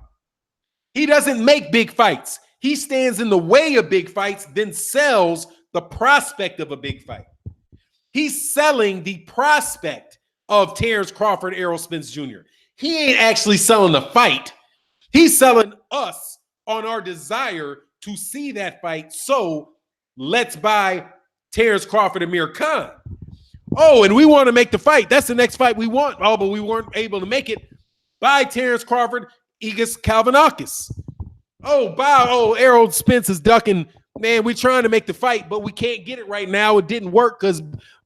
He doesn't make big fights. He stands in the way of big fights, then sells the prospect of a big fight. He's selling the prospect of Terence Crawford, Errol Spence Jr. He ain't actually selling the fight. He's selling us on our desire to see that fight. So let's buy Terence Crawford, Amir Khan. Oh, and we want to make the fight. That's the next fight we want. Oh, but we weren't able to make it. Buy Terence Crawford, Igis Kalvanakis. Errol Spence is ducking. Man, we're trying to make the fight, but we can't get it right now. It didn't work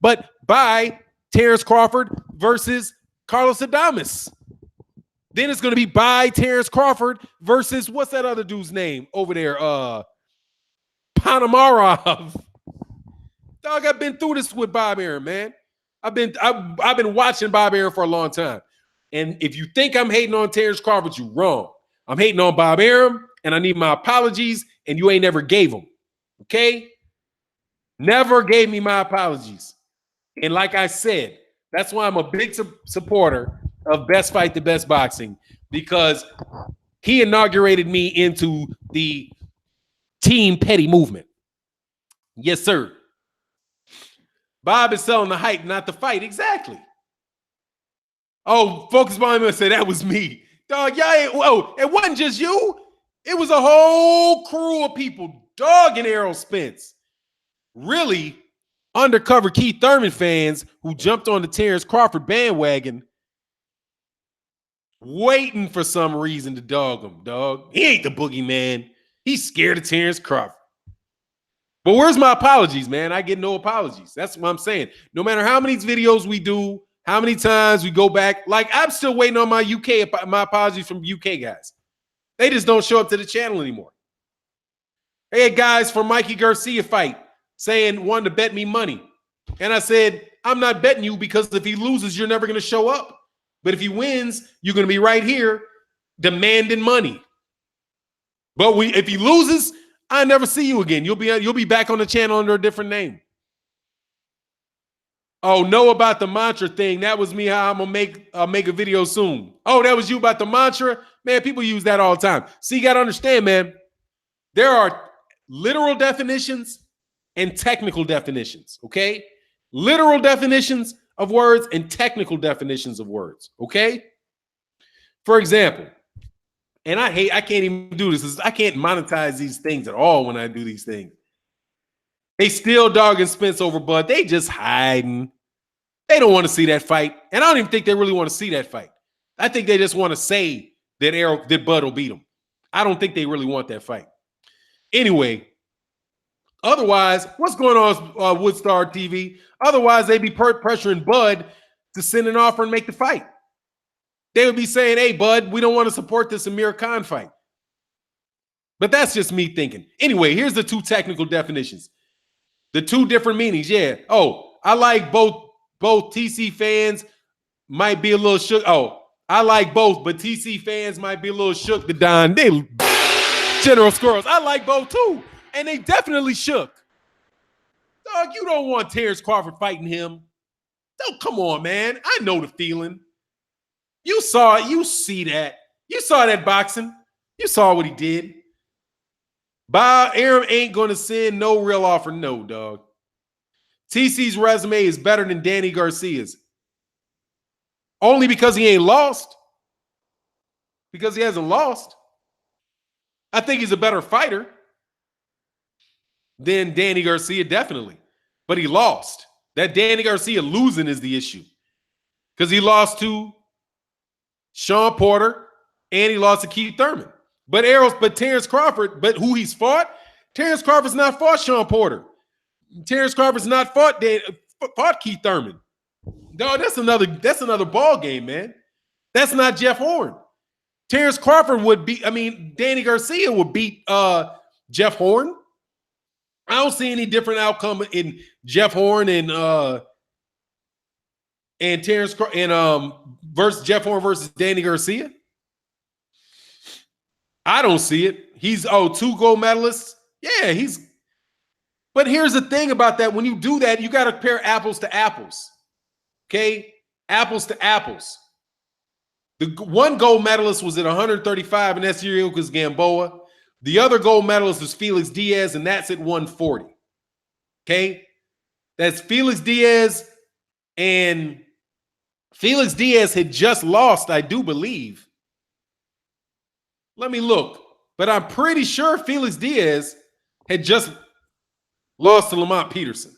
but buy Terence Crawford versus Carlos Adames. Then it's going to be by Terence Crawford versus what's that other dude's name over there? Panamarov. Dog, I've been through this with Bob Arum, man. I've been watching Bob Arum for a long time. And if you think I'm hating on Terence Crawford, you're wrong. I'm hating on Bob Arum, and I need my apologies, and you ain't never gave them. Okay? Never gave me my apologies. And like I said, that's why I'm a big supporter of Best Fight the Best Boxing, because he inaugurated me into the Team Petty movement. Yes, sir. Bob is selling the hype, not the fight. Exactly. Oh, Focus Bomb and say that was me. Dog, y'all ain't, whoa, it wasn't just you. It was a whole crew of people dogging Errol Spence. Really undercover Keith Thurman fans who jumped on the Terence Crawford bandwagon, waiting for some reason to dog him, dog. He ain't the boogeyman. He's scared of Terence Crawford. But where's my apologies, man? I get no apologies. That's what I'm saying. No matter how many videos we do, how many times we go back, like I'm still waiting on my apologies from UK guys. They just don't show up to the channel anymore. Hey, guys, for Mikey Garcia fight, saying wanted to bet me money. And I said, I'm not betting you because if he loses, you're never going to show up. But if he wins, you're going to be right here demanding money. But if he loses, I never see you again. You'll be back on the channel under a different name. Oh, know about the mantra thing. That was me. How I'm gonna make a video soon. Oh, that was you about the mantra? Man, people use that all the time. See, you gotta understand, man. There are literal definitions and technical definitions. Okay, literal definitions of words and technical definitions of words. Okay. For example, and I can't even do this. I can't monetize these things at all when I do these things. They still dogging Spence over Bud. They just hiding. They don't want to see that fight. And I don't even think they really want to see that fight. I think they just want to say that Bud will beat him. I don't think they really want that fight. Anyway, otherwise, what's going on Woodstar TV? Otherwise, they'd be pressuring Bud to send an offer and make the fight. They would be saying, hey, Bud, we don't want to support this Amir Khan fight. But that's just me thinking. Anyway, here's the two technical definitions. The two different meanings, yeah. Oh, I like both TC fans might be a little shook. Oh, I like both, but TC fans might be a little shook to Don. They General Squirrels. I like both too. And they definitely shook. Dog, you don't want Terence Crawford fighting him. Don't come on, man. I know the feeling. You saw it. You see that. You saw that boxing. You saw what he did. Bob Arum ain't going to send no real offer. No, dog. TC's resume is better than Danny Garcia's. Only because he ain't lost. Because he hasn't lost. I think he's a better fighter than Danny Garcia, definitely. But he lost. That Danny Garcia losing is the issue. Because he lost to Sean Porter and he lost to Keith Thurman. But Terence Crawford, but who he's fought, Terence Crawford's not fought Sean Porter. Terence Crawford's not fought Keith Thurman. No, that's another ball game, man. That's not Jeff Horn. Terence Crawford Danny Garcia would beat Jeff Horn. I don't see any different outcome in Jeff Horn and Terence versus Jeff Horn versus Danny Garcia. I don't see it. He's 2 gold medalists. Yeah, but here's the thing about that. When you do that, you got to compare apples to apples. Okay? Apples to apples. The one gold medalist was at 135, and that's Yuriorkis Gamboa. The other gold medalist was Felix Diaz, and that's at 140. Okay? That's Felix Diaz, and Felix Diaz had just lost, I do believe. Let me look. But I'm pretty sure Felix Diaz had just lost to Lamont Peterson.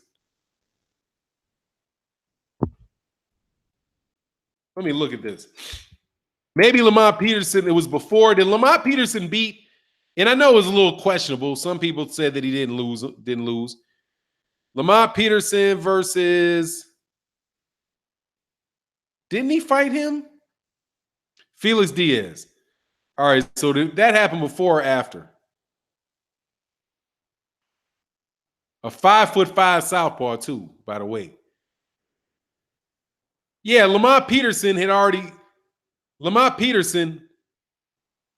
Let me look at this. Maybe Lamont Peterson, it was before. Did Lamont Peterson beat? And I know it was a little questionable. Some people said that he didn't lose. Lamont Peterson versus Didn't he fight him? Felix Diaz. All right, so that happened before or after? A 5'5" southpaw too, by the way. Yeah, Lamont Peterson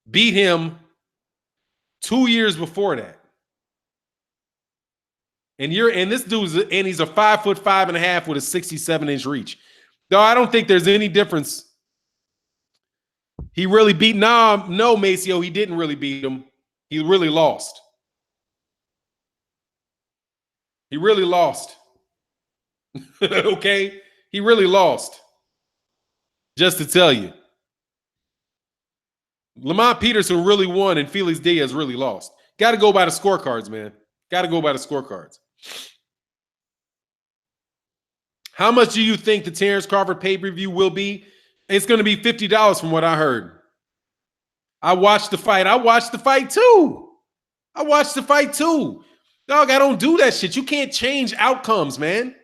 beat him 2 years before that. And this dude's he's a 5'5.5" with a 67-inch reach. No, I don't think there's any difference. He really beat no, Maceo, he didn't really beat him. He really lost. He really lost. Okay? He really lost. Just to tell you. Lamont Peterson really won and Felix Diaz really lost. Got to go by the scorecards, man. Got to go by the scorecards. How much do you think the Terence Crawford pay-per-view will be? It's going to be $50 from what I heard. I watched the fight. I watched the fight too. Dog, I don't do that shit. You can't change outcomes, man.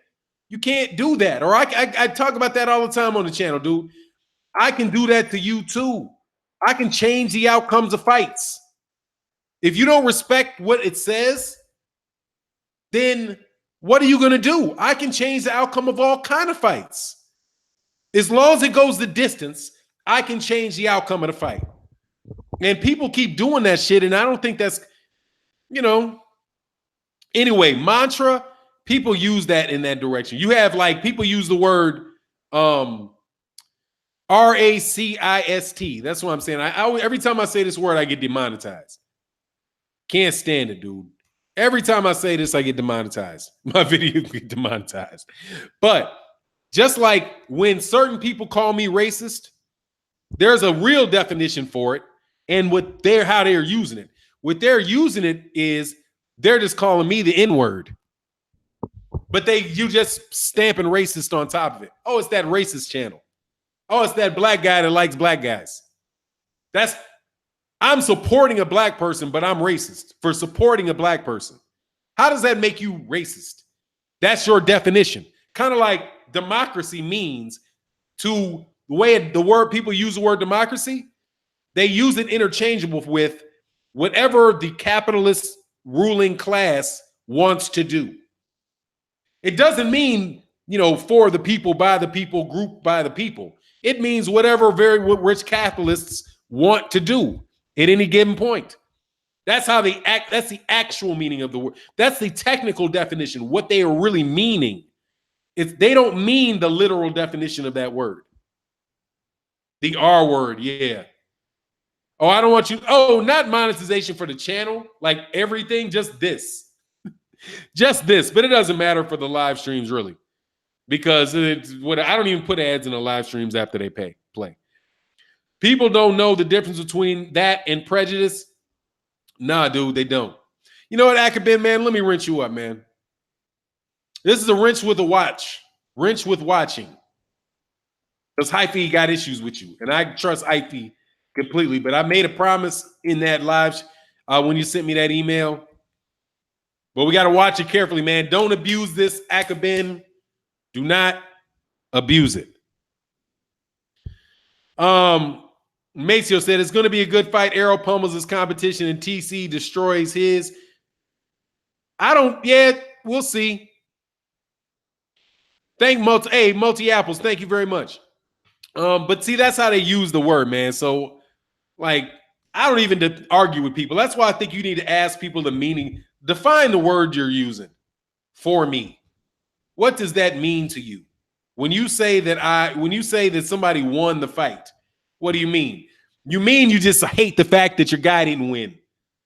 You can't do that. Or I talk about that all the time on the channel, dude. I can do that to you too. I can change the outcomes of fights. If you don't respect what it says, then what are you going to do? I can change the outcome of all kind of fights. As long as it goes the distance, I can change the outcome of the fight. And people keep doing that shit, and I don't think that's, Anyway, mantra, people use that in that direction. You have people use the word racist. That's what I'm saying. Every time I say this word, I get demonetized. Can't stand it, dude. Every time I say this, I get demonetized. My videos get demonetized. But just like when certain people call me racist, there's a real definition for it, and how they're using it. What they're using it is they're just calling me the N-word. But you just stamping racist on top of it. Oh, it's that racist channel. Oh, it's that black guy that likes black guys. I'm supporting a black person, but I'm racist for supporting a black person. How does that make you racist? That's your definition. Kind of like democracy means to the way the word people use the word democracy, they use it interchangeable with whatever the capitalist ruling class wants to do. It doesn't mean, for the people, by the people, group by the people. It means whatever very rich capitalists want to do at any given point. That's how they act. That's the actual meaning of the word. That's the technical definition, what they are really meaning. They don't mean the literal definition of that word. The R word, yeah. Oh, I don't want you. Oh, not monetization for the channel, like everything, just this. Just this. But it doesn't matter for the live streams, really. Because I don't even put ads in the live streams after they play. People don't know the difference between that and prejudice. Nah, dude, they don't. You know what, Akabin, man? Let me rinse you up, man. This is a rinse with a watch. Rinse with watching. Because Hyphy got issues with you. And I trust Hyphy completely. But I made a promise in that live when you sent me that email. But we got to watch it carefully, man. Don't abuse this, Akabin. Do not abuse it. Maceo said it's going to be a good fight. Arrow pummels his competition and TC destroys his. We'll see. Multi Apples, thank you very much. But see, that's how they use the word, man. So, I don't even argue with people. That's why I think you need to ask people the meaning. Define the word you're using for me. What does that mean to you? When you say that somebody won the fight, what do you mean? You mean you just hate the fact that your guy didn't win.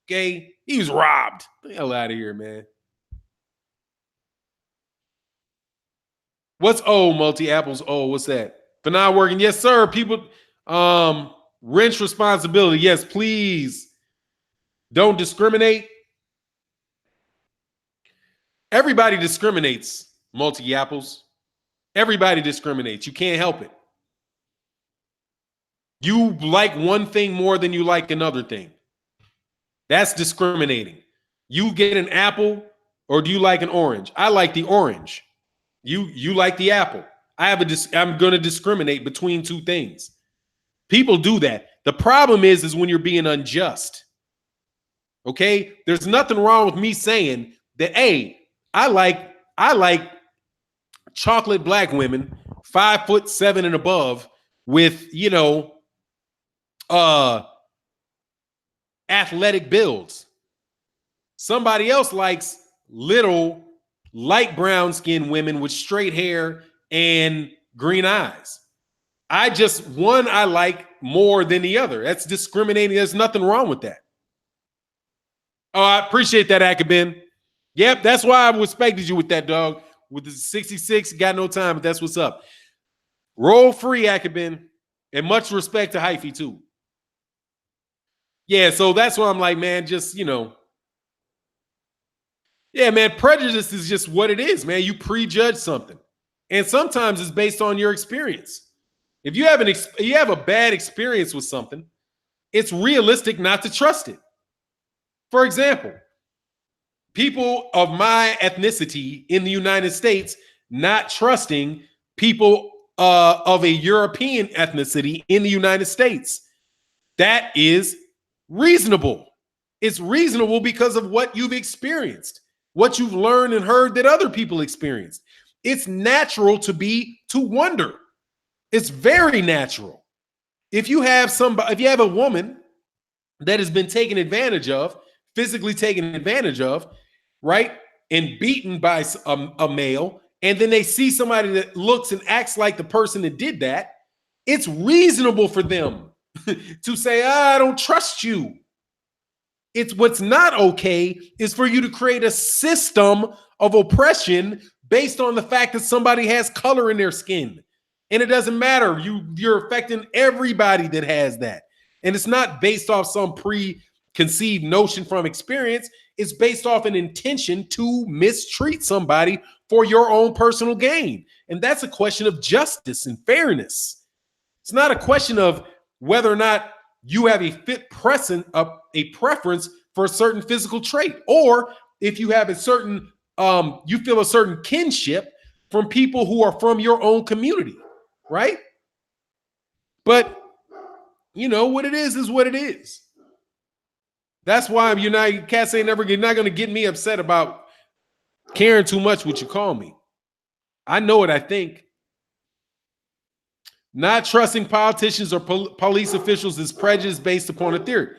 Okay? He was robbed. Get the hell out of here, man. What's multi-apples? What's that? For not working. Yes, sir. People, wrench responsibility. Yes, please. Don't discriminate. Everybody discriminates, multi-apples. Everybody discriminates. You can't help it. You like one thing more than you like another thing. That's discriminating. You get an apple, or do you like an orange? I like the orange. You like the apple. I'm going to discriminate between two things. People do that. The problem is when you're being unjust. Okay? There's nothing wrong with me saying that, hey, I like chocolate black women, 5'7" and above, with, athletic builds. Somebody else likes little light brown skinned women with straight hair and green eyes. One I like more than the other. That's discriminating. There's nothing wrong with that. Oh, I appreciate that, Akabin. Yep, that's why I respected you with that, dog. With the 66, got no time, but that's what's up. Roll free, Akabin. And much respect to Hyphy, too. Yeah, so that's why I'm like, man, just, yeah, man, prejudice is just what it is, man. You prejudge something. And sometimes it's based on your experience. If you have a bad experience with something, it's realistic not to trust it. For example, people of my ethnicity in the United States not trusting people of a European ethnicity in the United States. That is reasonable. It's reasonable because of what you've experienced, what you've learned and heard that other people experienced. It's natural to wonder. It's very natural. If you have a woman that has been taken advantage of, physically taken advantage of, right, and beaten by a male, and then they see somebody that looks and acts like the person that did that, it's reasonable for them to say, I don't trust you. It's what's not okay is for you to create a system of oppression based on the fact that somebody has color in their skin. And it doesn't matter. You're affecting everybody that has that. And it's not based off some preconceived notion from experience. It's based off an intention to mistreat somebody for your own personal gain. And that's a question of justice and fairness. It's not a question of whether or not you have a preference for a certain physical trait, or if you have you feel a certain kinship from people who are from your own community, right? But what it is what it is. That's why you're not going to get me upset about caring too much what you call me. I know what I think. Not trusting politicians or police officials is prejudice based upon a theory,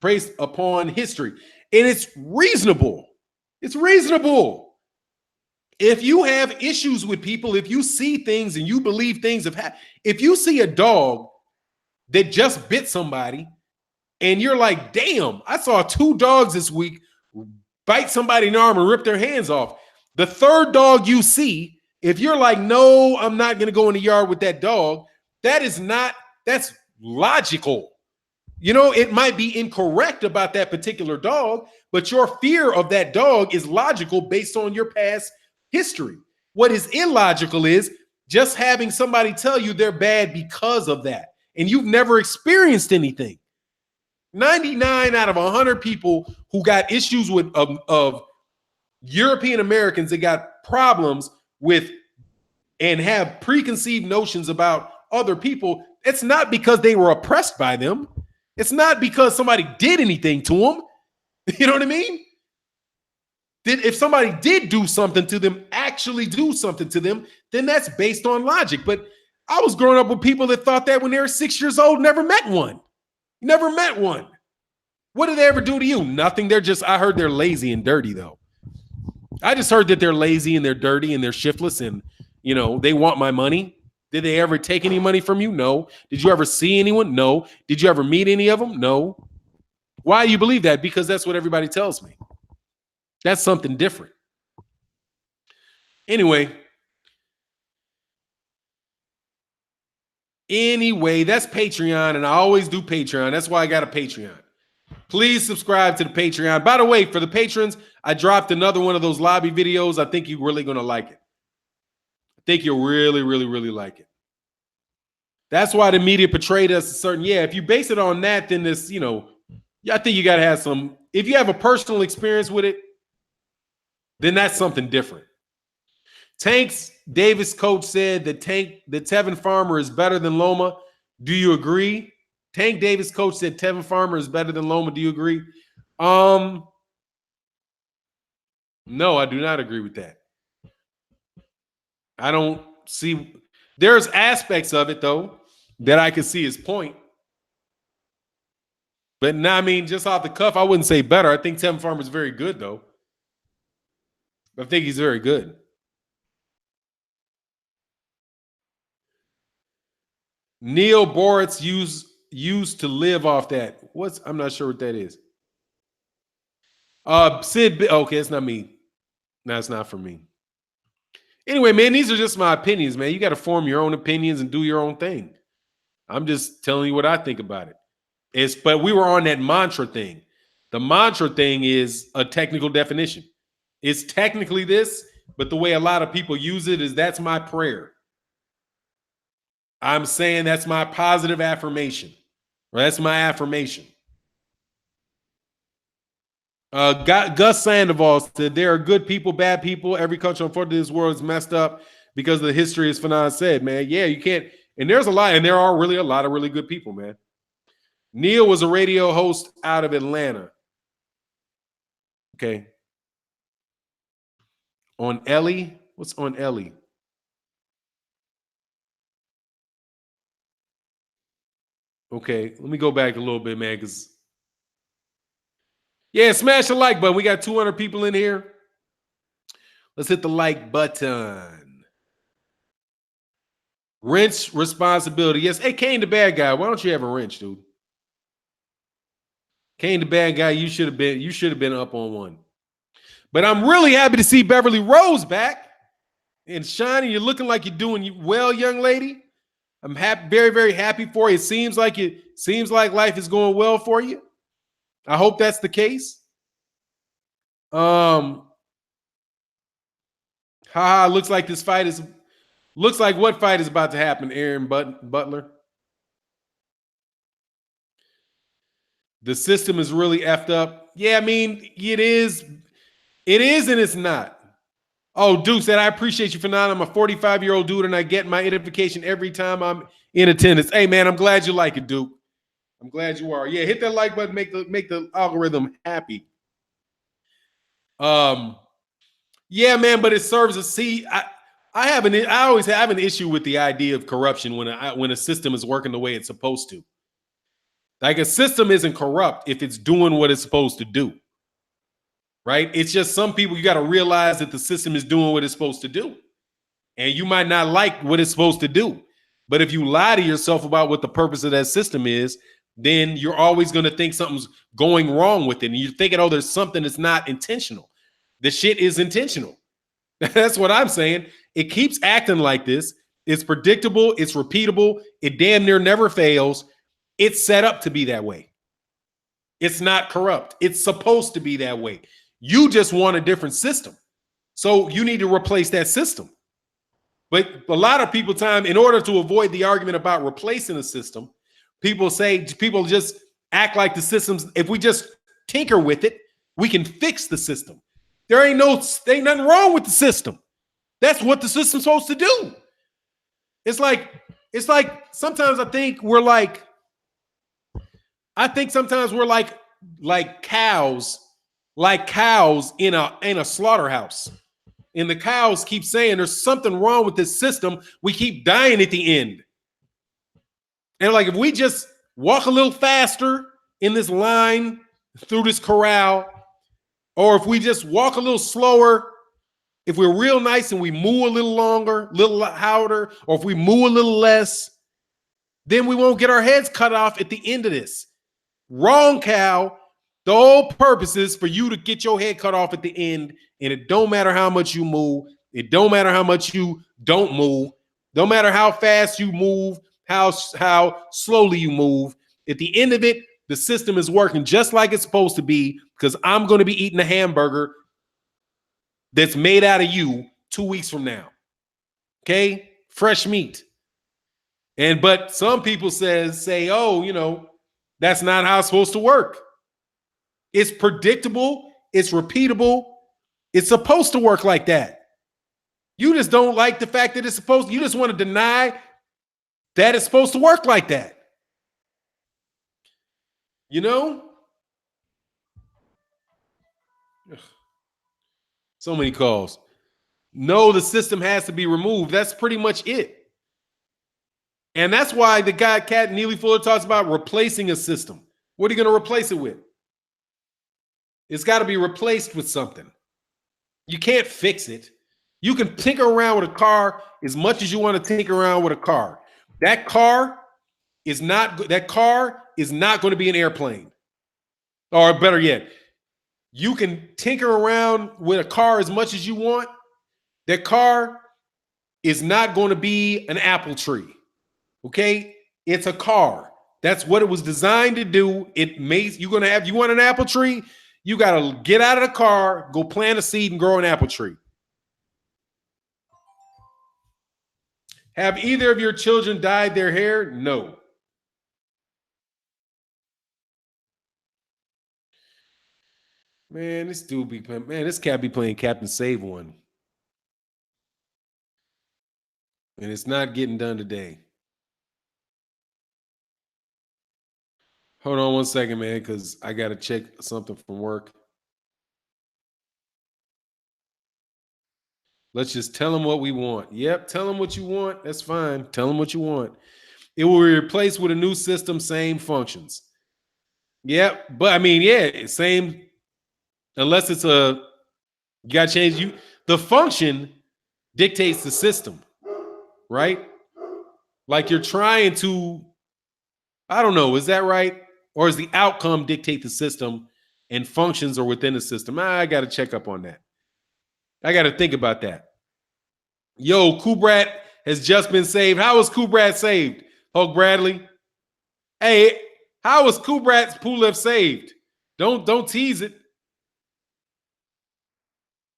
based upon history. And it's reasonable. It's reasonable. If you have issues with people, if you see things and you believe things have happened, if you see a dog that just bit somebody and you're like, damn, I saw 2 dogs this week bite somebody in the arm and rip their hands off. The third dog you see, if you're like, no, I'm not going to go in the yard with that dog, that's logical. It might be incorrect about that particular dog, but your fear of that dog is logical based on your past history. What is illogical is just having somebody tell you they're bad because of that, and you've never experienced anything. 99 out of 100 people who got issues with of European Americans that got problems with and have preconceived notions about other people, it's not because they were oppressed by them. It's not because somebody did anything to them. You know what I mean? If somebody did do something to them, actually do something to them, then that's based on logic. But I was growing up with people that thought that when they were 6 years old, never met one. Never met one. What did they ever do to you? Nothing. I heard they're lazy and dirty, though. I just heard that they're lazy and they're dirty and they're shiftless and, they want my money. Did they ever take any money from you? No. Did you ever see anyone? No. Did you ever meet any of them? No. Why do you believe that? Because that's what everybody tells me. That's something different. Anyway, that's Patreon, and I always do Patreon. That's why I got a Patreon. Please subscribe to the Patreon. By the way, for the patrons, I dropped another one of those lobby videos. I think you're really going to like it. I think you'll really, really, really like it. That's why the media portrayed us a certain, if you base it on that, then this, I think you got to have some, if you have a personal experience with it, then that's something different. Tank's Davis coach said that Tevin Farmer is better than Loma. Do you agree? Tank Davis coach said Tevin Farmer is better than Loma. Do you agree? No, I do not agree with that. I don't see. There's aspects of it though that I can see his point. But now, I mean, just off the cuff, I wouldn't say better. I think Tevin Farmer is very good though. I think he's very good. Neil Boritz used to live off that. I'm not sure what that is. Sid. Okay, it's not me. No, it's not for me. Anyway, man, these are just my opinions, man. You got to form your own opinions and do your own thing. I'm just telling you what I think about it. But we were on that mantra thing. The mantra thing is a technical definition. It's technically this, but the way a lot of people use it is that's my prayer. I'm saying that's my positive affirmation. Or that's my affirmation. Gus Sandoval said there are good people, bad people. Every country unfortunately this world is messed up because of the history, as Fannon said, man. Yeah, you can't. And there's a lot, and there are really a lot of really good people, man. Neil was a radio host out of Atlanta. Okay. On Ellie? What's on Ellie? Okay, let me go back a little bit, man, because yeah, smash the like button. We got 200 people in here. Let's hit the like button. Wrench responsibility. Yes. Hey, Kane the bad guy. Why don't you have a wrench, dude? Kane the bad guy. You should have been up on one. But I'm really happy to see Beverly Rose back. And Shiny, you're looking like you're doing well, young lady. I'm happy, very, very happy for you. It seems like life is going well for you. I hope that's the case. Looks like this fight is what fight is about to happen, Aaron Butler? The system is really effed up. Yeah, I mean, it is and it's not. Oh, Duke said, I appreciate you, Fannon. I'm a 45-year-old dude, and I get my edification every time I'm in attendance. Hey, man, I'm glad you like it, Duke. I'm glad you are. Yeah, hit that like button, make the algorithm happy. Yeah, man, but it serves a see. I always have an issue with the idea of corruption when a system is working the way it's supposed to. Like a system isn't corrupt if it's doing what it's supposed to do. Right? It's just some people, you got to realize that the system is doing what it's supposed to do. And you might not like what it's supposed to do. But if you lie to yourself about what the purpose of that system is, then you're always going to think something's going wrong with it. And you're thinking, oh, there's something that's not intentional. The shit is intentional. That's what I'm saying. It keeps acting like this. It's predictable. It's repeatable. It damn near never fails. It's set up to be that way. It's not corrupt. It's supposed to be that way. You just want a different system. So you need to replace that system. But a lot of people in order to avoid the argument about replacing a system, people just act like the systems, if we just tinker with it, we can fix the system. There ain't nothing wrong with the system. That's what the system's supposed to do. It's like sometimes I think sometimes we're like cows in a slaughterhouse. And the cows keep saying there's something wrong with this system. We keep dying at the end. And like if we just walk a little faster in this line through this corral, or if we just walk a little slower, if we're real nice and we moo a little longer, a little louder, or if we moo a little less, then we won't get our heads cut off at the end of this. Wrong, cow. The whole purpose is for you to get your head cut off at the end, and it don't matter how much you move. It don't matter how much you don't move. Don't matter how fast you move, how slowly you move. At the end of it, the system is working just like it's supposed to be, because I'm going to be eating a hamburger that's made out of you 2 weeks from now. Okay? Fresh meat. But some people say, oh, that's not how it's supposed to work. It's predictable. It's repeatable. It's supposed to work like that. You just don't like the fact that it's supposed to, you just want to deny that it's supposed to work like that. You know? Ugh. So many calls. No, the system has to be removed. That's pretty much it. And that's why the guy, Cat Neely Fuller, talks about replacing a system. What are you going to replace it with? It's got to be replaced with something. You can't fix it. You can tinker around with a car as much as you want to tinker around with a car. That car is not going to be an airplane. Or better yet, you can tinker around with a car as much as you want. That want is not going to be an apple tree. Okay? It's a car. That's what it was designed to do. You want an apple tree? You got to get out of the car, go plant a seed and grow an apple tree. Have either of your children dyed their hair? No. Man, this cat be playing Captain Save One. And it's not getting done today. Hold on one second, man, because I got to check something from work. Let's just tell them what we want. Yep, tell them what you want. That's fine. Tell them what you want. It will be replaced with a new system, same functions. Yep, but I mean, yeah, same. Unless it's you got to change the function dictates the system, right? Like you're trying to, I don't know, is that right? Or is the outcome dictate the system and functions are within the system? I got to check up on that. I got to think about that. Yo, Kubrat has just been saved. How was Kubrat saved? Hulk Bradley. Hey, how was Kubrat's Pulev saved? Don't tease it.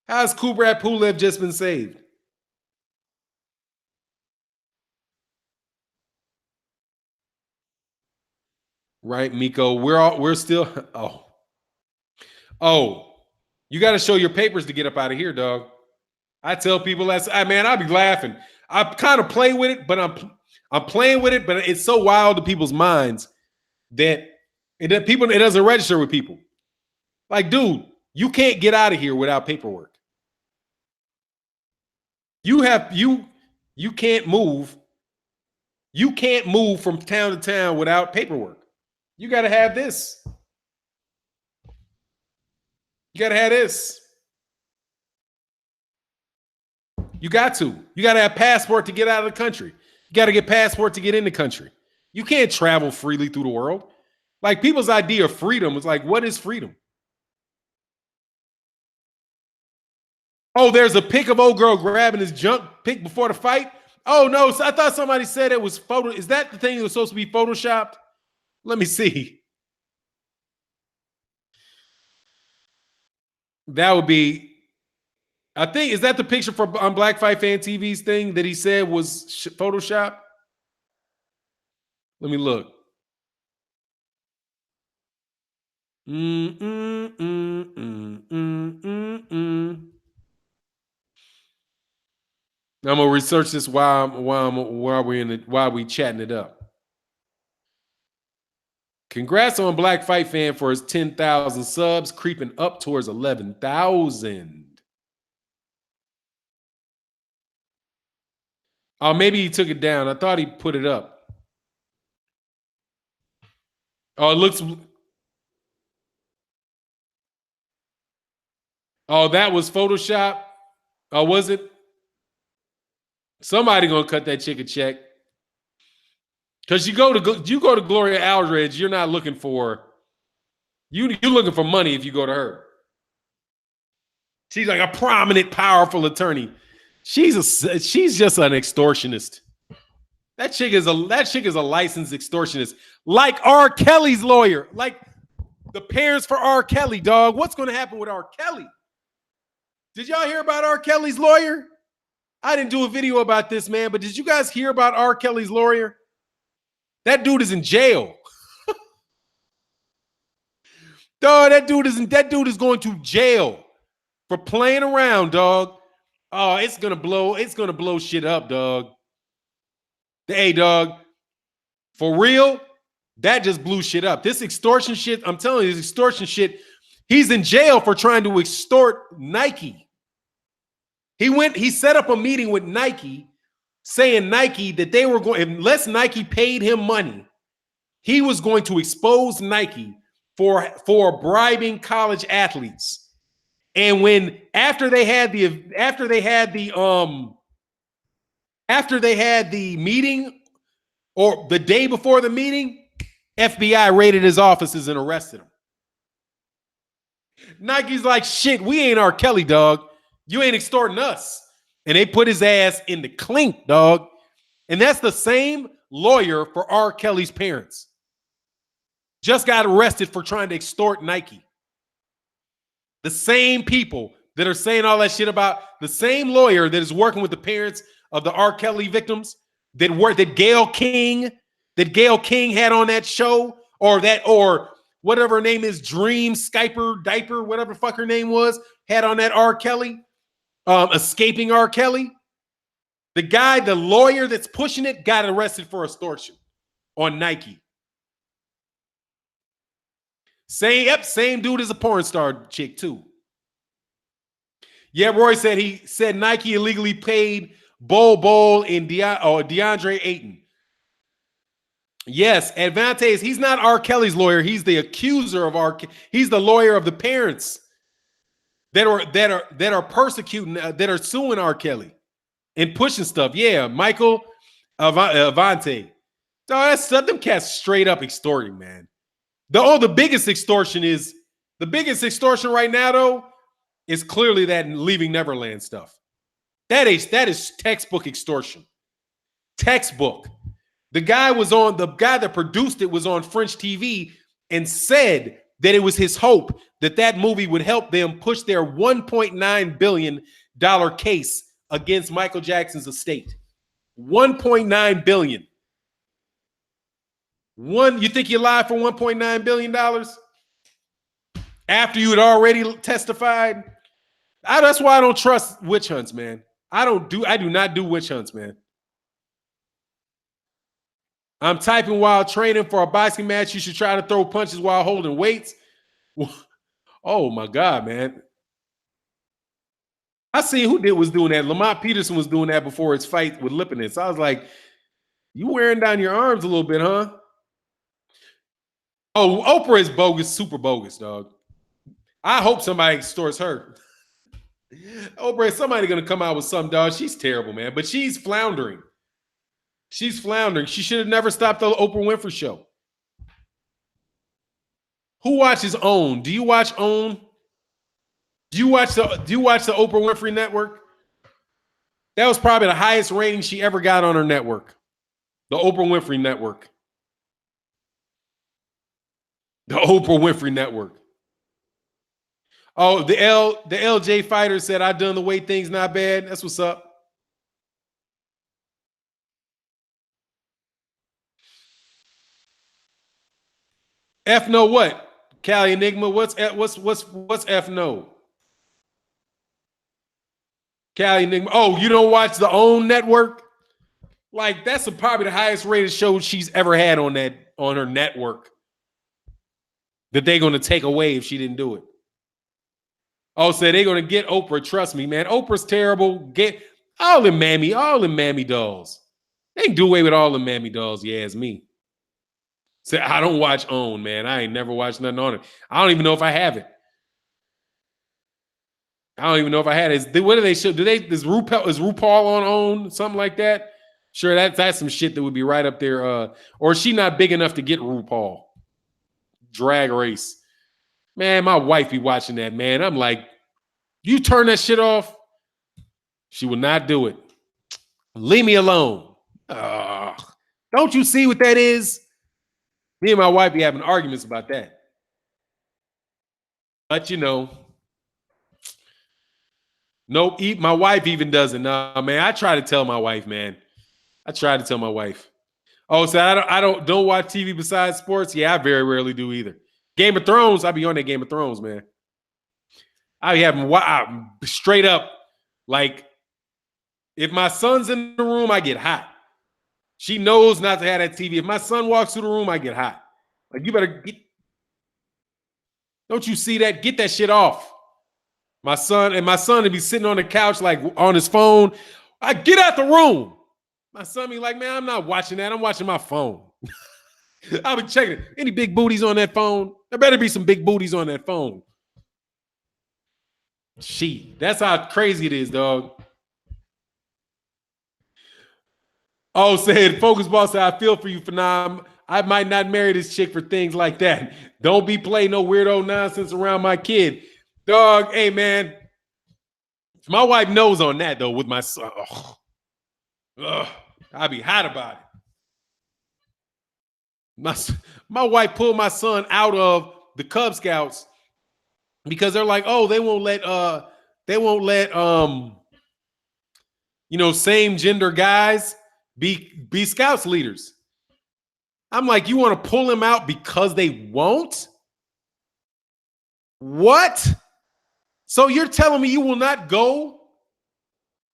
How's Kubrat Pulev just been saved? Right, Miko. We're still. Oh, you got to show your papers to get up out of here, dog. I tell people I'll be laughing. I kind of play with it, but I'm playing with it, but it's so wild to people's minds that it doesn't register with people. Like, dude, you can't get out of here without paperwork. You can't move. You can't move from town to town without paperwork. You got to have this. You got to have this. You got to. You got to have passport to get out of the country. You got to get passport to get in the country. You can't travel freely through the world. Like, people's idea of freedom is like, what is freedom? Oh, there's a pic of old girl grabbing his junk pic before the fight. Oh, no. So I thought somebody said it was photo. Is that the thing that was supposed to be photoshopped? Let me see. That would be, I think, is that the picture on Black Fight Fan TV's thing that he said was Photoshop? Let me look. I'm gonna research this while we chatting it up. Congrats on Black Fight Fan for his 10,000 subs, creeping up towards 11,000. Oh, maybe he took it down. I thought he put it up. Oh, it looks. Oh, that was Photoshop. Oh, was it? Somebody gonna cut that chick a check. Because you go to Gloria Aldridge, you're not looking for you're looking for money if you go to her. She's like a prominent, powerful attorney. She's just an extortionist. That chick is a licensed extortionist, like R. Kelly's lawyer, like the parents for R. Kelly. Dog, what's going to happen with R. Kelly? Did y'all hear about R. Kelly's lawyer? I didn't do a video about this, man, but did you guys hear about R. Kelly's lawyer? That dude is in jail. Dog, that dude is going to jail for playing around, dog. Oh, it's gonna blow. It's gonna blow shit up, dog. Hey, dog. For real, that just blew shit up. This extortion shit, I'm telling you, this extortion shit, he's in jail for trying to extort Nike. He set up a meeting with Nike saying Nike that they were going, unless Nike paid him money, he was going to expose Nike for bribing college athletes. And when after they had the meeting, or the day before the meeting, FBI raided his offices and arrested him. Nike's like, shit, we ain't R. Kelly, dog. You ain't extorting us. And they put his ass in the clink, dog. And that's the same lawyer for R. Kelly's parents. Just got arrested for trying to extort Nike. The same people that are saying all that shit about the same lawyer that is working with the parents of the R. Kelly victims that Gayle King had on that show, or whatever her name is, Dream Skyper Diaper, whatever the fuck her name was, had on that R. Kelly, escaping R. Kelly. The guy, the lawyer that's pushing it, got arrested for extortion on Nike. Same dude as a porn star chick too. Yeah, Roy said he said Nike illegally paid Bol and DeAndre Ayton. Yes, Advantes, he's not R. Kelly's lawyer. He's the accuser of he's the lawyer of the parents that are persecuting, that are suing R. Kelly and pushing stuff. Yeah, Michael Avante. So that's them cats straight up extorting, man. The biggest extortion right now, though, is clearly that Leaving Neverland stuff. That is textbook extortion. Textbook. The guy that produced it was on French TV and said that it was his hope that movie would help them push their $1.9 billion case against Michael Jackson's estate. $1.9 billion. You think you lied for $1.9 billion after you had already testified? That's why I don't trust witch hunts, man. I do not do witch hunts, man. I'm typing while training for a boxing match. You should try to throw punches while holding weights. Oh my God, man. I seen who was doing that. Lamont Peterson was doing that before his fight with Lipinets. I was like, you wearing down your arms a little bit, huh? Oh, Oprah is bogus, super bogus, dog. I hope somebody extorts her. Oprah, somebody gonna come out with something, dog. She's terrible, man. But she's floundering. She's floundering. She should have never stopped the Oprah Winfrey Show. Who watches OWN? Do you watch OWN? Do you watch the Oprah Winfrey Network? That was probably the highest rating she ever got on her network. The Oprah Winfrey Network. The Oprah Winfrey Network. Oh, the LJ fighter said, I done the weight things not bad. That's what's up. F no what? Cali Enigma. What's F no? Cali Enigma. Oh, you don't watch the OWN network? Like, that's probably the highest rated show she's ever had on her network. That they're gonna take away if she didn't do it. Oh, so they're gonna get Oprah. Trust me, man. Oprah's terrible. Get all them mammy dolls. They can do away with all the mammy dolls. Yeah, it's me. So I don't watch OWN, man. I ain't never watched nothing on it. I don't even know if I have it. I don't even know if I had it. What do they show? Is RuPaul on OWN? Something like that? Sure, that's some shit that would be right up there. Or is she not big enough to get RuPaul? Drag Race. Man, my wife be watching that, man. I'm like, you turn that shit off? She will not do it. Leave me alone. Don't you see what that is? Me and my wife be having arguments about that. But nope. My wife even doesn't. No, man. I try to tell my wife, man. I try to tell my wife. Oh, so I don't watch TV besides sports? Yeah, I very rarely do either. Game of Thrones, I be on that Game of Thrones, man. I be having straight up, like, If my son's in the room, I get hot. She knows not to have that TV. If my son walks through the room, I get hot. Like, you better get, don't you see that? Get that shit off. My son to be sitting on the couch, like on his phone. I get out the room. My son be like, man, I'm not watching that. I'm watching my phone. I'll be checking it. Any big booties on that phone? There better be some big booties on that phone. That's how crazy it is, dog. Oh, said Focus Boss said, I feel for you, Fannon. I might not marry this chick for things like that. Don't be playing no weirdo nonsense around my kid. Dog, hey, man. My wife knows on that, though, with my son. I'd be hot about it. My wife pulled my son out of the Cub Scouts because they're like, oh, they won't let same gender guys be Scouts leaders. I'm like, you want to pull him out because they won't? What? So you're telling me you will not go?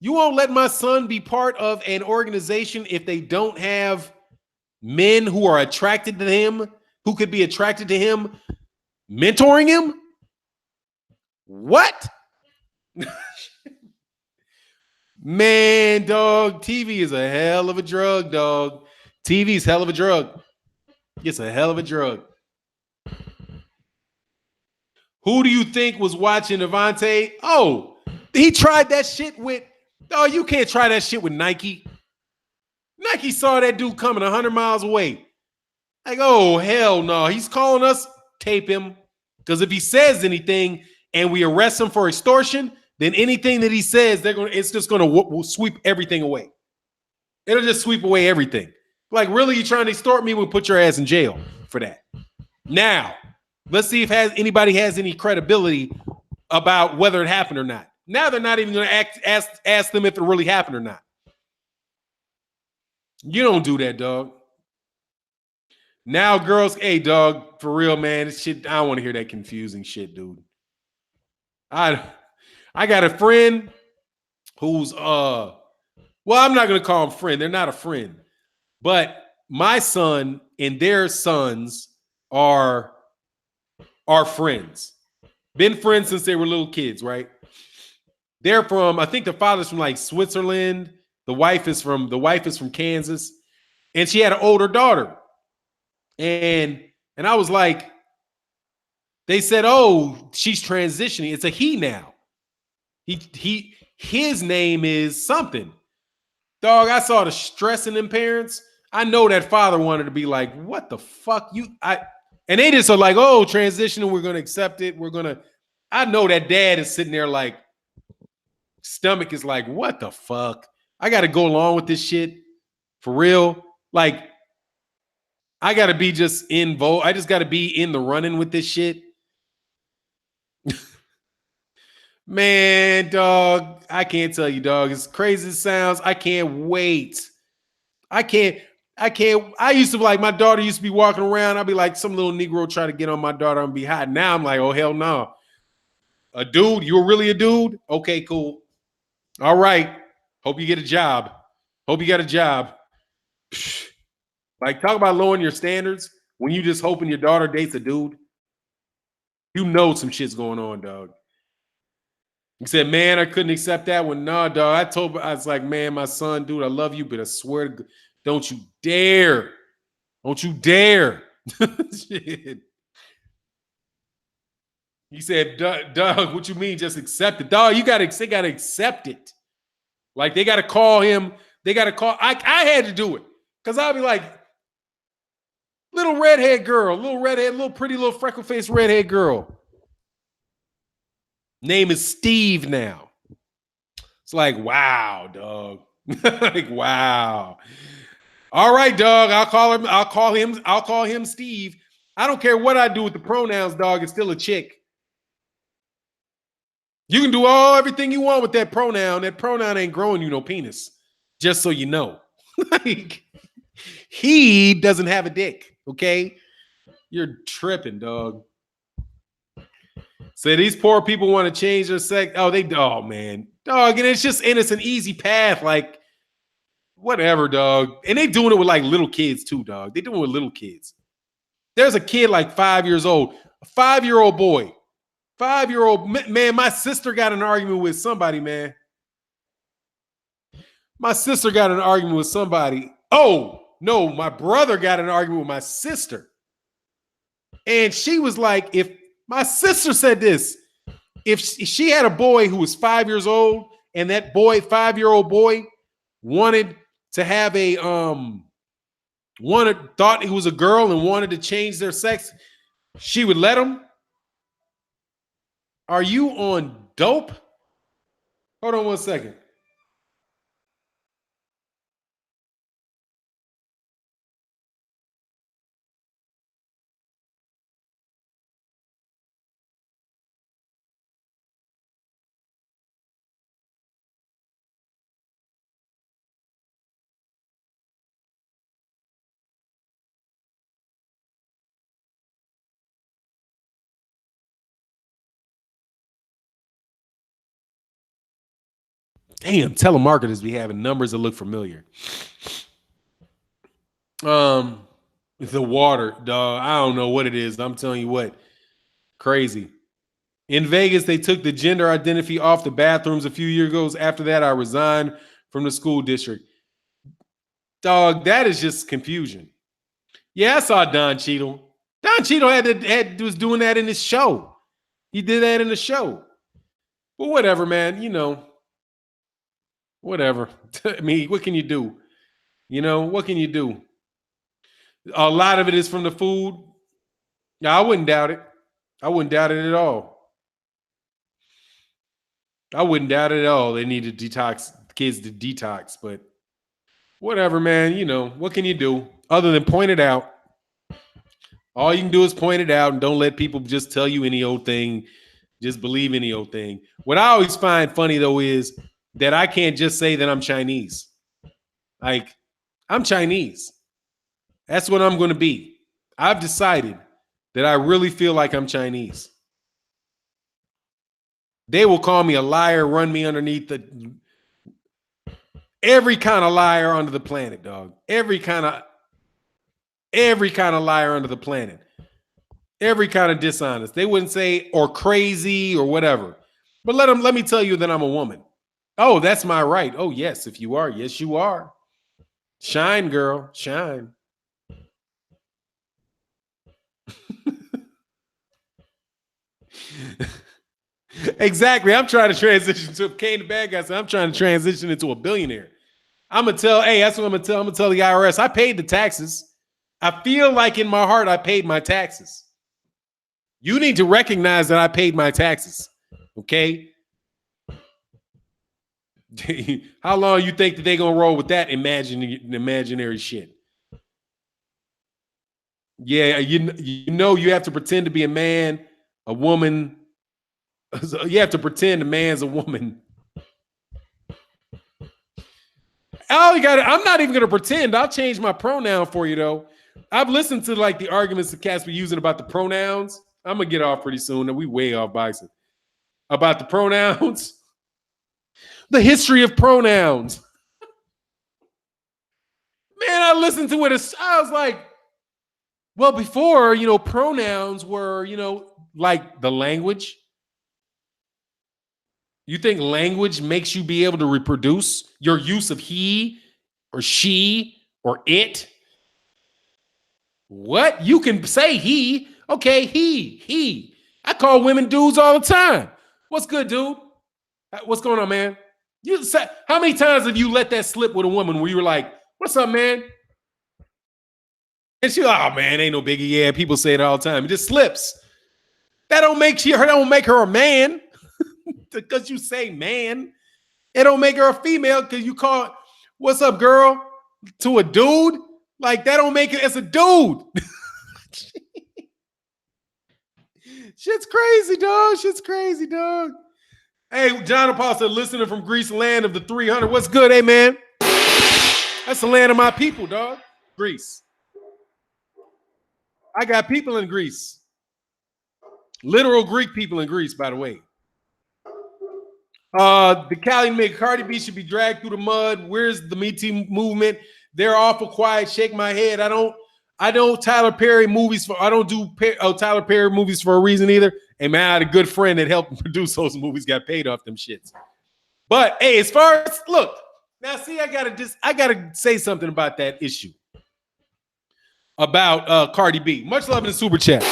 You won't let my son be part of an organization if they don't have men who are attracted to him, who could be attracted to him, mentoring him? What? Man, dog, TV is a hell of a drug, dog. TV is hell of a drug. It's a hell of a drug. Who do you think was watching Avante? Oh, he tried that shit with, you can't try that shit with Nike. Nike saw that dude coming 100 miles away. Like, oh, hell no. He's calling us, tape him. Because if he says anything and we arrest him for extortion, then anything that he says, it's just going to sweep everything away. It'll just sweep away everything. Like, really, you trying to extort me? We'll put your ass in jail for that. Now, let's see if anybody has any credibility about whether it happened or not. Now they're not even going to ask them if it really happened or not. You don't do that, dog. Now, girls, hey, dog, for real, man, this shit, I don't want to hear that confusing shit, dude. I got a friend who's, well, I'm not going to call him friend. They're not a friend. But my son and their sons are friends. Been friends since they were little kids, right? They're from, I think the father's from like Switzerland. The wife is from Kansas. And she had an older daughter. And I was like, they said, oh, she's transitioning. It's a he now. His name is something. Dog, I saw the stress in them parents. I know that father wanted to be like, what the fuck? And they just are like, oh, transitioning, we're going to accept it. I know that dad is sitting there like, stomach is like, what the fuck? I got to go along with this shit for real. Like, I got to be just involved. I just got to be in the running with this shit. Man, dog, I can't tell you, dog. As crazy as it sounds, I can't wait. I used to, like, my daughter used to be walking around. I'd be like, some little Negro try to get on my daughter and be hot. Now I'm like, oh, hell no. A dude? You're really a dude? Okay, cool. All right. Hope you get a job. Hope you got a job. Like, talk about lowering your standards when you just hoping your daughter dates a dude. You know some shit's going on, dog. He said, man, I couldn't accept that one. Nah, dog. I was like, man, my son, dude, I love you, but I swear to God, don't you dare. Don't you dare. Shit. He said, dog, what you mean just accept it? Dog, they got to accept it. Like, they got to call him. They got to call. I had to do it. Because I'll be like, little redhead girl, little pretty little freckle-faced redhead girl. Name is Steve now. It's like, wow, dog. Like, wow. All right, dog. I'll call him Steve. I don't care what I do with the pronouns, dog. It's still a chick. You can do everything you want with that pronoun. That pronoun ain't growing you no penis. Just so you know. Like, he doesn't have a dick, okay? You're tripping, dog. So these poor people want to change their sex. Oh, man. Dog, and it's an easy path, like whatever, dog. And they doing it with like little kids too, dog. They doing it with little kids. There's a kid like 5 years old, a 5-year-old boy, 5-year-old man. My sister got an argument with somebody, man. My sister got an argument with somebody. Oh, no, my brother got an argument with my sister. And she was like, if my sister said this, if she had a boy who was 5 years old and that boy, 5-year-old boy, wanted to have thought he was a girl and wanted to change their sex, she would let him. Are you on dope? Hold on 1 second. Damn, telemarketers be having numbers that look familiar. The water, dog. I don't know what it is. I'm telling you what, crazy. In Vegas, they took the gender identity off the bathrooms a few years ago. After that, I resigned from the school district. Dog, that is just confusion. Yeah, I saw Don Cheadle. Don Cheadle was doing that in his show. He did that in the show. But whatever, man. You know, whatever. I mean, what can you do? You know, what can you do? A lot of it is from the food. Yeah, I wouldn't doubt it. I wouldn't doubt it at all. I wouldn't doubt it at all. They need to detox kids to detox, but whatever, man. You know, what can you do other than point it out? All you can do is point it out and don't let people just tell you any old thing. Just believe any old thing. What I always find funny, though, is that I can't just say that I'm Chinese. Like, I'm Chinese. That's what I'm going to be. I've decided that I really feel like I'm Chinese. They will call me a liar, run me underneath every kind of liar under the planet, dog. Every kind of liar under the planet. Every kind of dishonest. They wouldn't say or crazy or whatever. But let me tell you that I'm a woman. Oh, that's my right. Oh, yes, if you are. Yes, you are. Shine, girl. Shine. Exactly. I'm trying to transition to Kane the bad guy. So I'm trying to transition into a billionaire. I'm gonna tell, hey, that's what I'm gonna tell. I'm gonna tell the IRS. I paid the taxes. I feel like in my heart I paid my taxes. You need to recognize that I paid my taxes. Okay. How long you think that they're gonna roll with that imaginary shit? Yeah, you know you have to pretend to be a man, a woman. You have to pretend a man's a woman. I'm not even gonna pretend. I'll change my pronoun for you though. I've listened to like the arguments the cats were using about the pronouns. I'm gonna get off pretty soon, and we way off bison about the pronouns. The history of pronouns. Man, I listened to it. I was like, well, before, pronouns were, like the language. You think language makes you be able to reproduce your use of he or she or it? What? You can say he. Okay, he. I call women dudes all the time. What's good, dude? What's going on, man? How many times have you let that slip with a woman where you were like, what's up, man? And she, oh man, ain't no biggie. Yeah, people say it all the time. It just slips. That don't make her a man because you say man. It don't make her a female because you call, what's up, girl, to a dude. Like that don't make it as a dude. Shit's crazy, dog. Shit's crazy, dog. Hey, John Paul said, listening from Greece, land of the 300. What's good, hey, man? That's the land of my people, dog. Greece. I got people in Greece. Literal Greek people in Greece, by the way. The Cali Mick, Cardi B should be dragged through the mud. Where's the Me Too movement? They're awful quiet. Shake my head. I don't Tyler Perry movies for. I don't do Tyler Perry movies for a reason either. Hey man, I had a good friend that helped produce those movies. Got paid off them shits. But hey, as far as look now, see, I gotta say something about that issue about Cardi B. Much love in the super chat.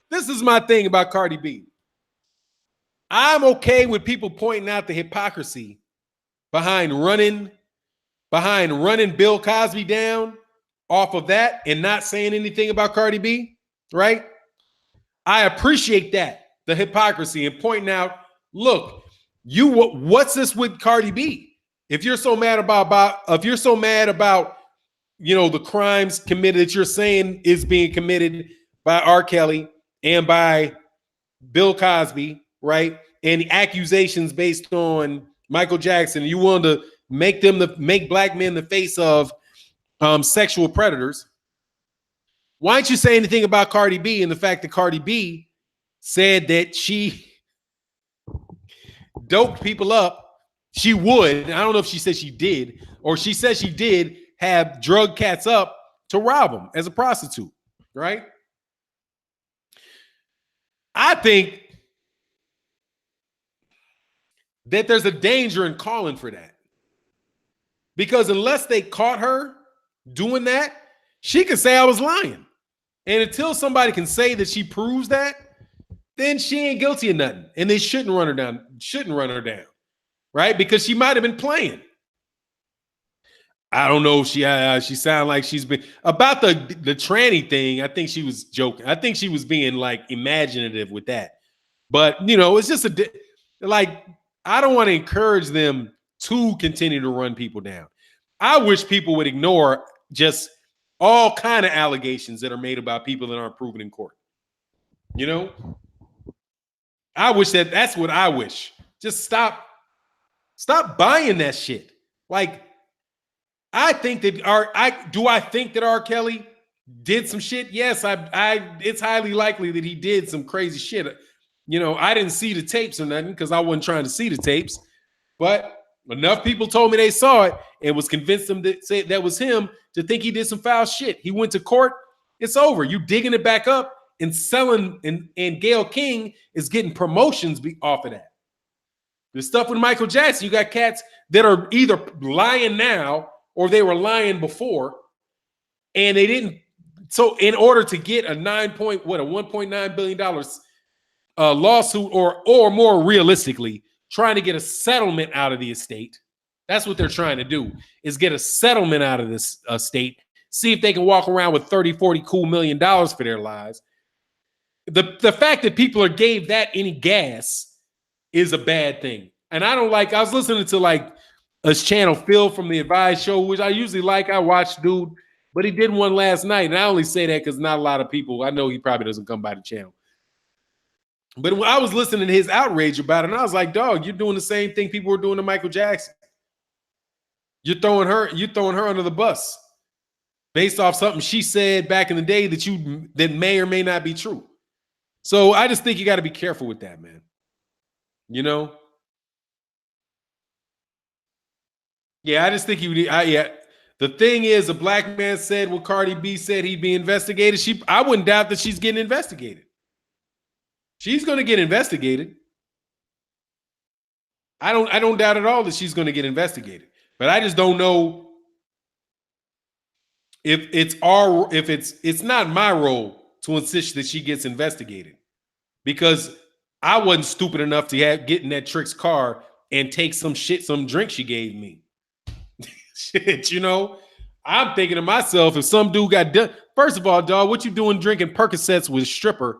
This is my thing about Cardi B. I'm okay with people pointing out the hypocrisy behind running Bill Cosby down off of that and not saying anything about Cardi B, right? I appreciate that, the hypocrisy, and pointing out, look, what's this with Cardi B? If you're so mad about the crimes committed that you're saying is being committed by R. Kelly and by Bill Cosby, right? And the accusations based on Michael Jackson, you want to make black men the face of sexual predators. Why don't you say anything about Cardi B and the fact that Cardi B said that she doped people up? She would. I don't know if she said she did, or she said she did have drug cats up to rob them as a prostitute, right? I think that there's a danger in calling for that. Because unless they caught her doing that, she could say I was lying. And until somebody can say that she proves that, then she ain't guilty of nothing. And they shouldn't run her down, right? Because she might have been playing. I don't know if she sounded like she's been about the tranny thing. I think she was joking. I think she was being like imaginative with that. But it's just I don't want to encourage them to continue to run people down. I wish people would ignore just all kind of allegations that are made about people that aren't proven in court. I wish that's what I wish. Just stop buying that shit. Like, I think that I think that R. Kelly did some shit? Yes, it's highly likely that he did some crazy shit. I didn't see the tapes or nothing because I wasn't trying to see the tapes, but enough people told me they saw it and was convinced them that say that was him to think he did some foul shit. He went to court. It's over. You digging it back up and selling, and Gayle King is getting promotions off of that. The stuff with Michael Jackson, you got cats that are either lying now or they were lying before, and they didn't. So in order to get a $1.9 billion lawsuit, or more realistically, trying to get a settlement out of the estate. That's what they're trying to do, is get a settlement out of this estate, see if they can walk around with 30, 40 cool $1 million for their lives. The fact that people gave that any gas is a bad thing. And I was listening to a channel, Phil from the Advice Show, which I usually like. I watch dude, but he did one last night. And I only say that because not a lot of people, I know he probably doesn't come by the channel. But when I was listening to his outrage about it, and I was like, dog, you're doing the same thing people were doing to Michael Jackson. You're throwing her under the bus based off something she said back in the day that may or may not be true. So I just think you got to be careful with that, man. Yeah, I just think the thing is, a black man said what Cardi B said, he'd be investigated. I wouldn't doubt that she's getting investigated. She's going to get investigated. I don't doubt at all that she's going to get investigated. But I just don't know if it's not my role to insist that she gets investigated, because I wasn't stupid enough to get in that Trick's car and take some drink she gave me. Shit, I'm thinking to myself, if some dude got done, first of all, dog, what you doing drinking Percocets with a stripper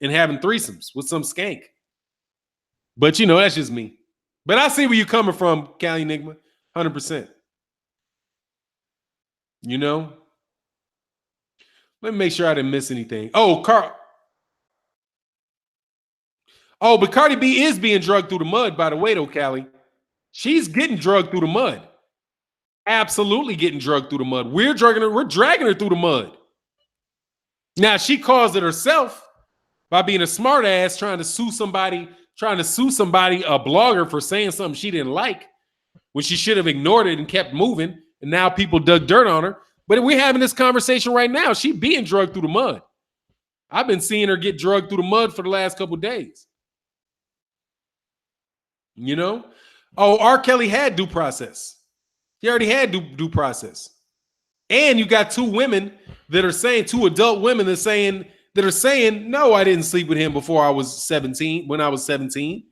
and having threesomes with some skank? But that's just me. But I see where you're coming from, Cali Enigma, 100%. Let me make sure I didn't miss anything. But Cardi B is being drugged through the mud, by the way, though, Cali. She's getting drugged through the mud. Absolutely getting drugged through the mud. We're dragging her through the mud. Now, she caused it herself, by being a smart ass trying to sue somebody, a blogger for saying something she didn't like when she should have ignored it and kept moving. And now people dug dirt on her. But we're having this conversation right now. She being drugged through the mud. I've been seeing her get drugged through the mud for the last couple of days. You know? Oh, R. Kelly had due process. He already had due process. And you got two women that are saying, two adult women that are saying, no, I didn't sleep with him before I was 17, when I was 17.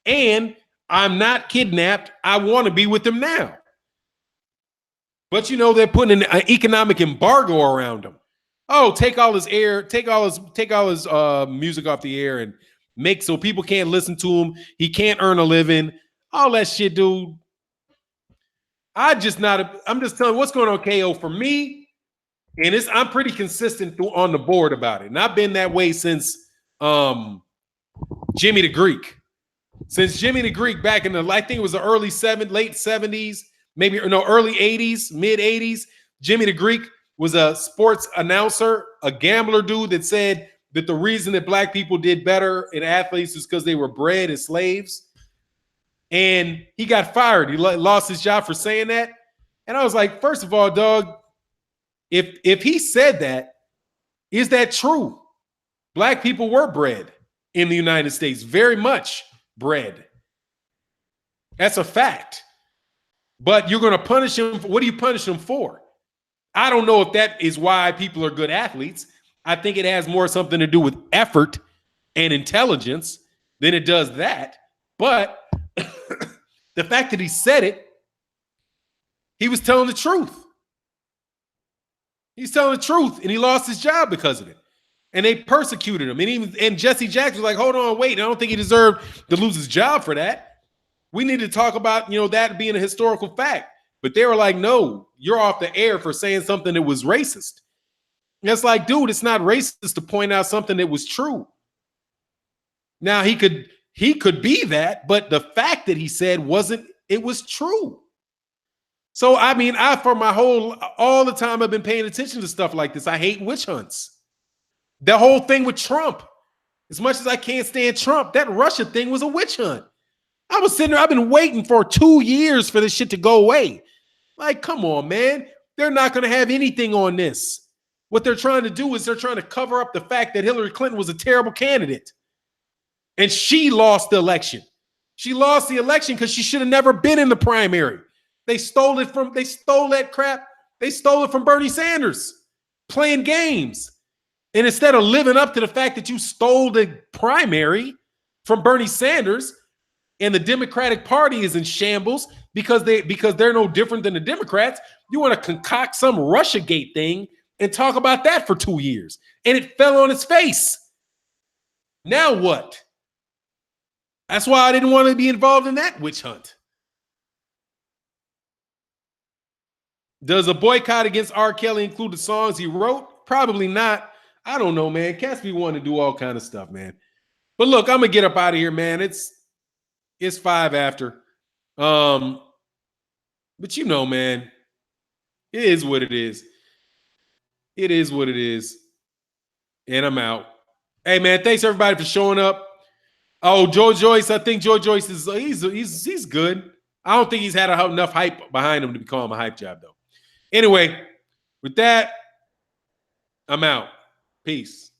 And I'm not kidnapped. I want to be with him now. But you know, they're putting an economic embargo around him. Oh, take all his music off the air and make so people can't listen to him. He can't earn a living. All that shit, dude. I'm just telling you what's going on, KO, for me. And I'm pretty consistent on the board about it. And I've been that way since Jimmy the Greek. Since Jimmy the Greek back in I think it was the late 70s, early 80s, mid 80s. Jimmy the Greek was a sports announcer, a gambler dude that said that the reason that black people did better in athletes is because they were bred as slaves. And he got fired. He lost his job for saying that. And I was like, first of all, dog, if he said that, is that true? Black people were bred in the United States, very much bred. That's a fact. But you're going to punish him. What do you punish him for? I don't know if that is why people are good athletes. I think it has more something to do with effort and intelligence than it does that. But the fact that he said it, he was telling the truth. He's telling the truth, and he lost his job because of it. And they persecuted him. And Jesse Jackson was like, hold on, wait. I don't think he deserved to lose his job for that. We need to talk about, that being a historical fact. But they were like, no, you're off the air for saying something that was racist. And it's like, dude, it's not racist to point out something that was true. Now, he could be that, but the fact that he said it was true. So, I mean, all the time I've been paying attention to stuff like this. I hate witch hunts. The whole thing with Trump, as much as I can't stand Trump, that Russia thing was a witch hunt. I was sitting there, I've been waiting for 2 years for this shit to go away. Like, come on, man. They're not going to have anything on this. What they're trying to do is they're trying to cover up the fact that Hillary Clinton was a terrible candidate. And she lost the election. She lost the election because she should have never been in the primary. They stole that crap. They stole it from Bernie Sanders, playing games. And instead of living up to the fact that you stole the primary from Bernie Sanders, and the Democratic Party is in shambles because they're no different than the Democrats, you want to concoct some Russiagate thing and talk about that for 2 years. And it fell on its face. Now what? That's why I didn't want to be involved in that witch hunt. Does a boycott against R. Kelly include the songs he wrote? Probably not. I don't know, man. Cats be wanting to do all kind of stuff, man. But look, I'm going to get up out of here, man. It's 5 after. But man, it is what it is. It is what it is. And I'm out. Hey, man, thanks everybody for showing up. Oh, Joe Joyce. I think Joe Joyce he's good. I don't think he's had enough hype behind him to call him a hype job, though. Anyway, with that, I'm out. Peace.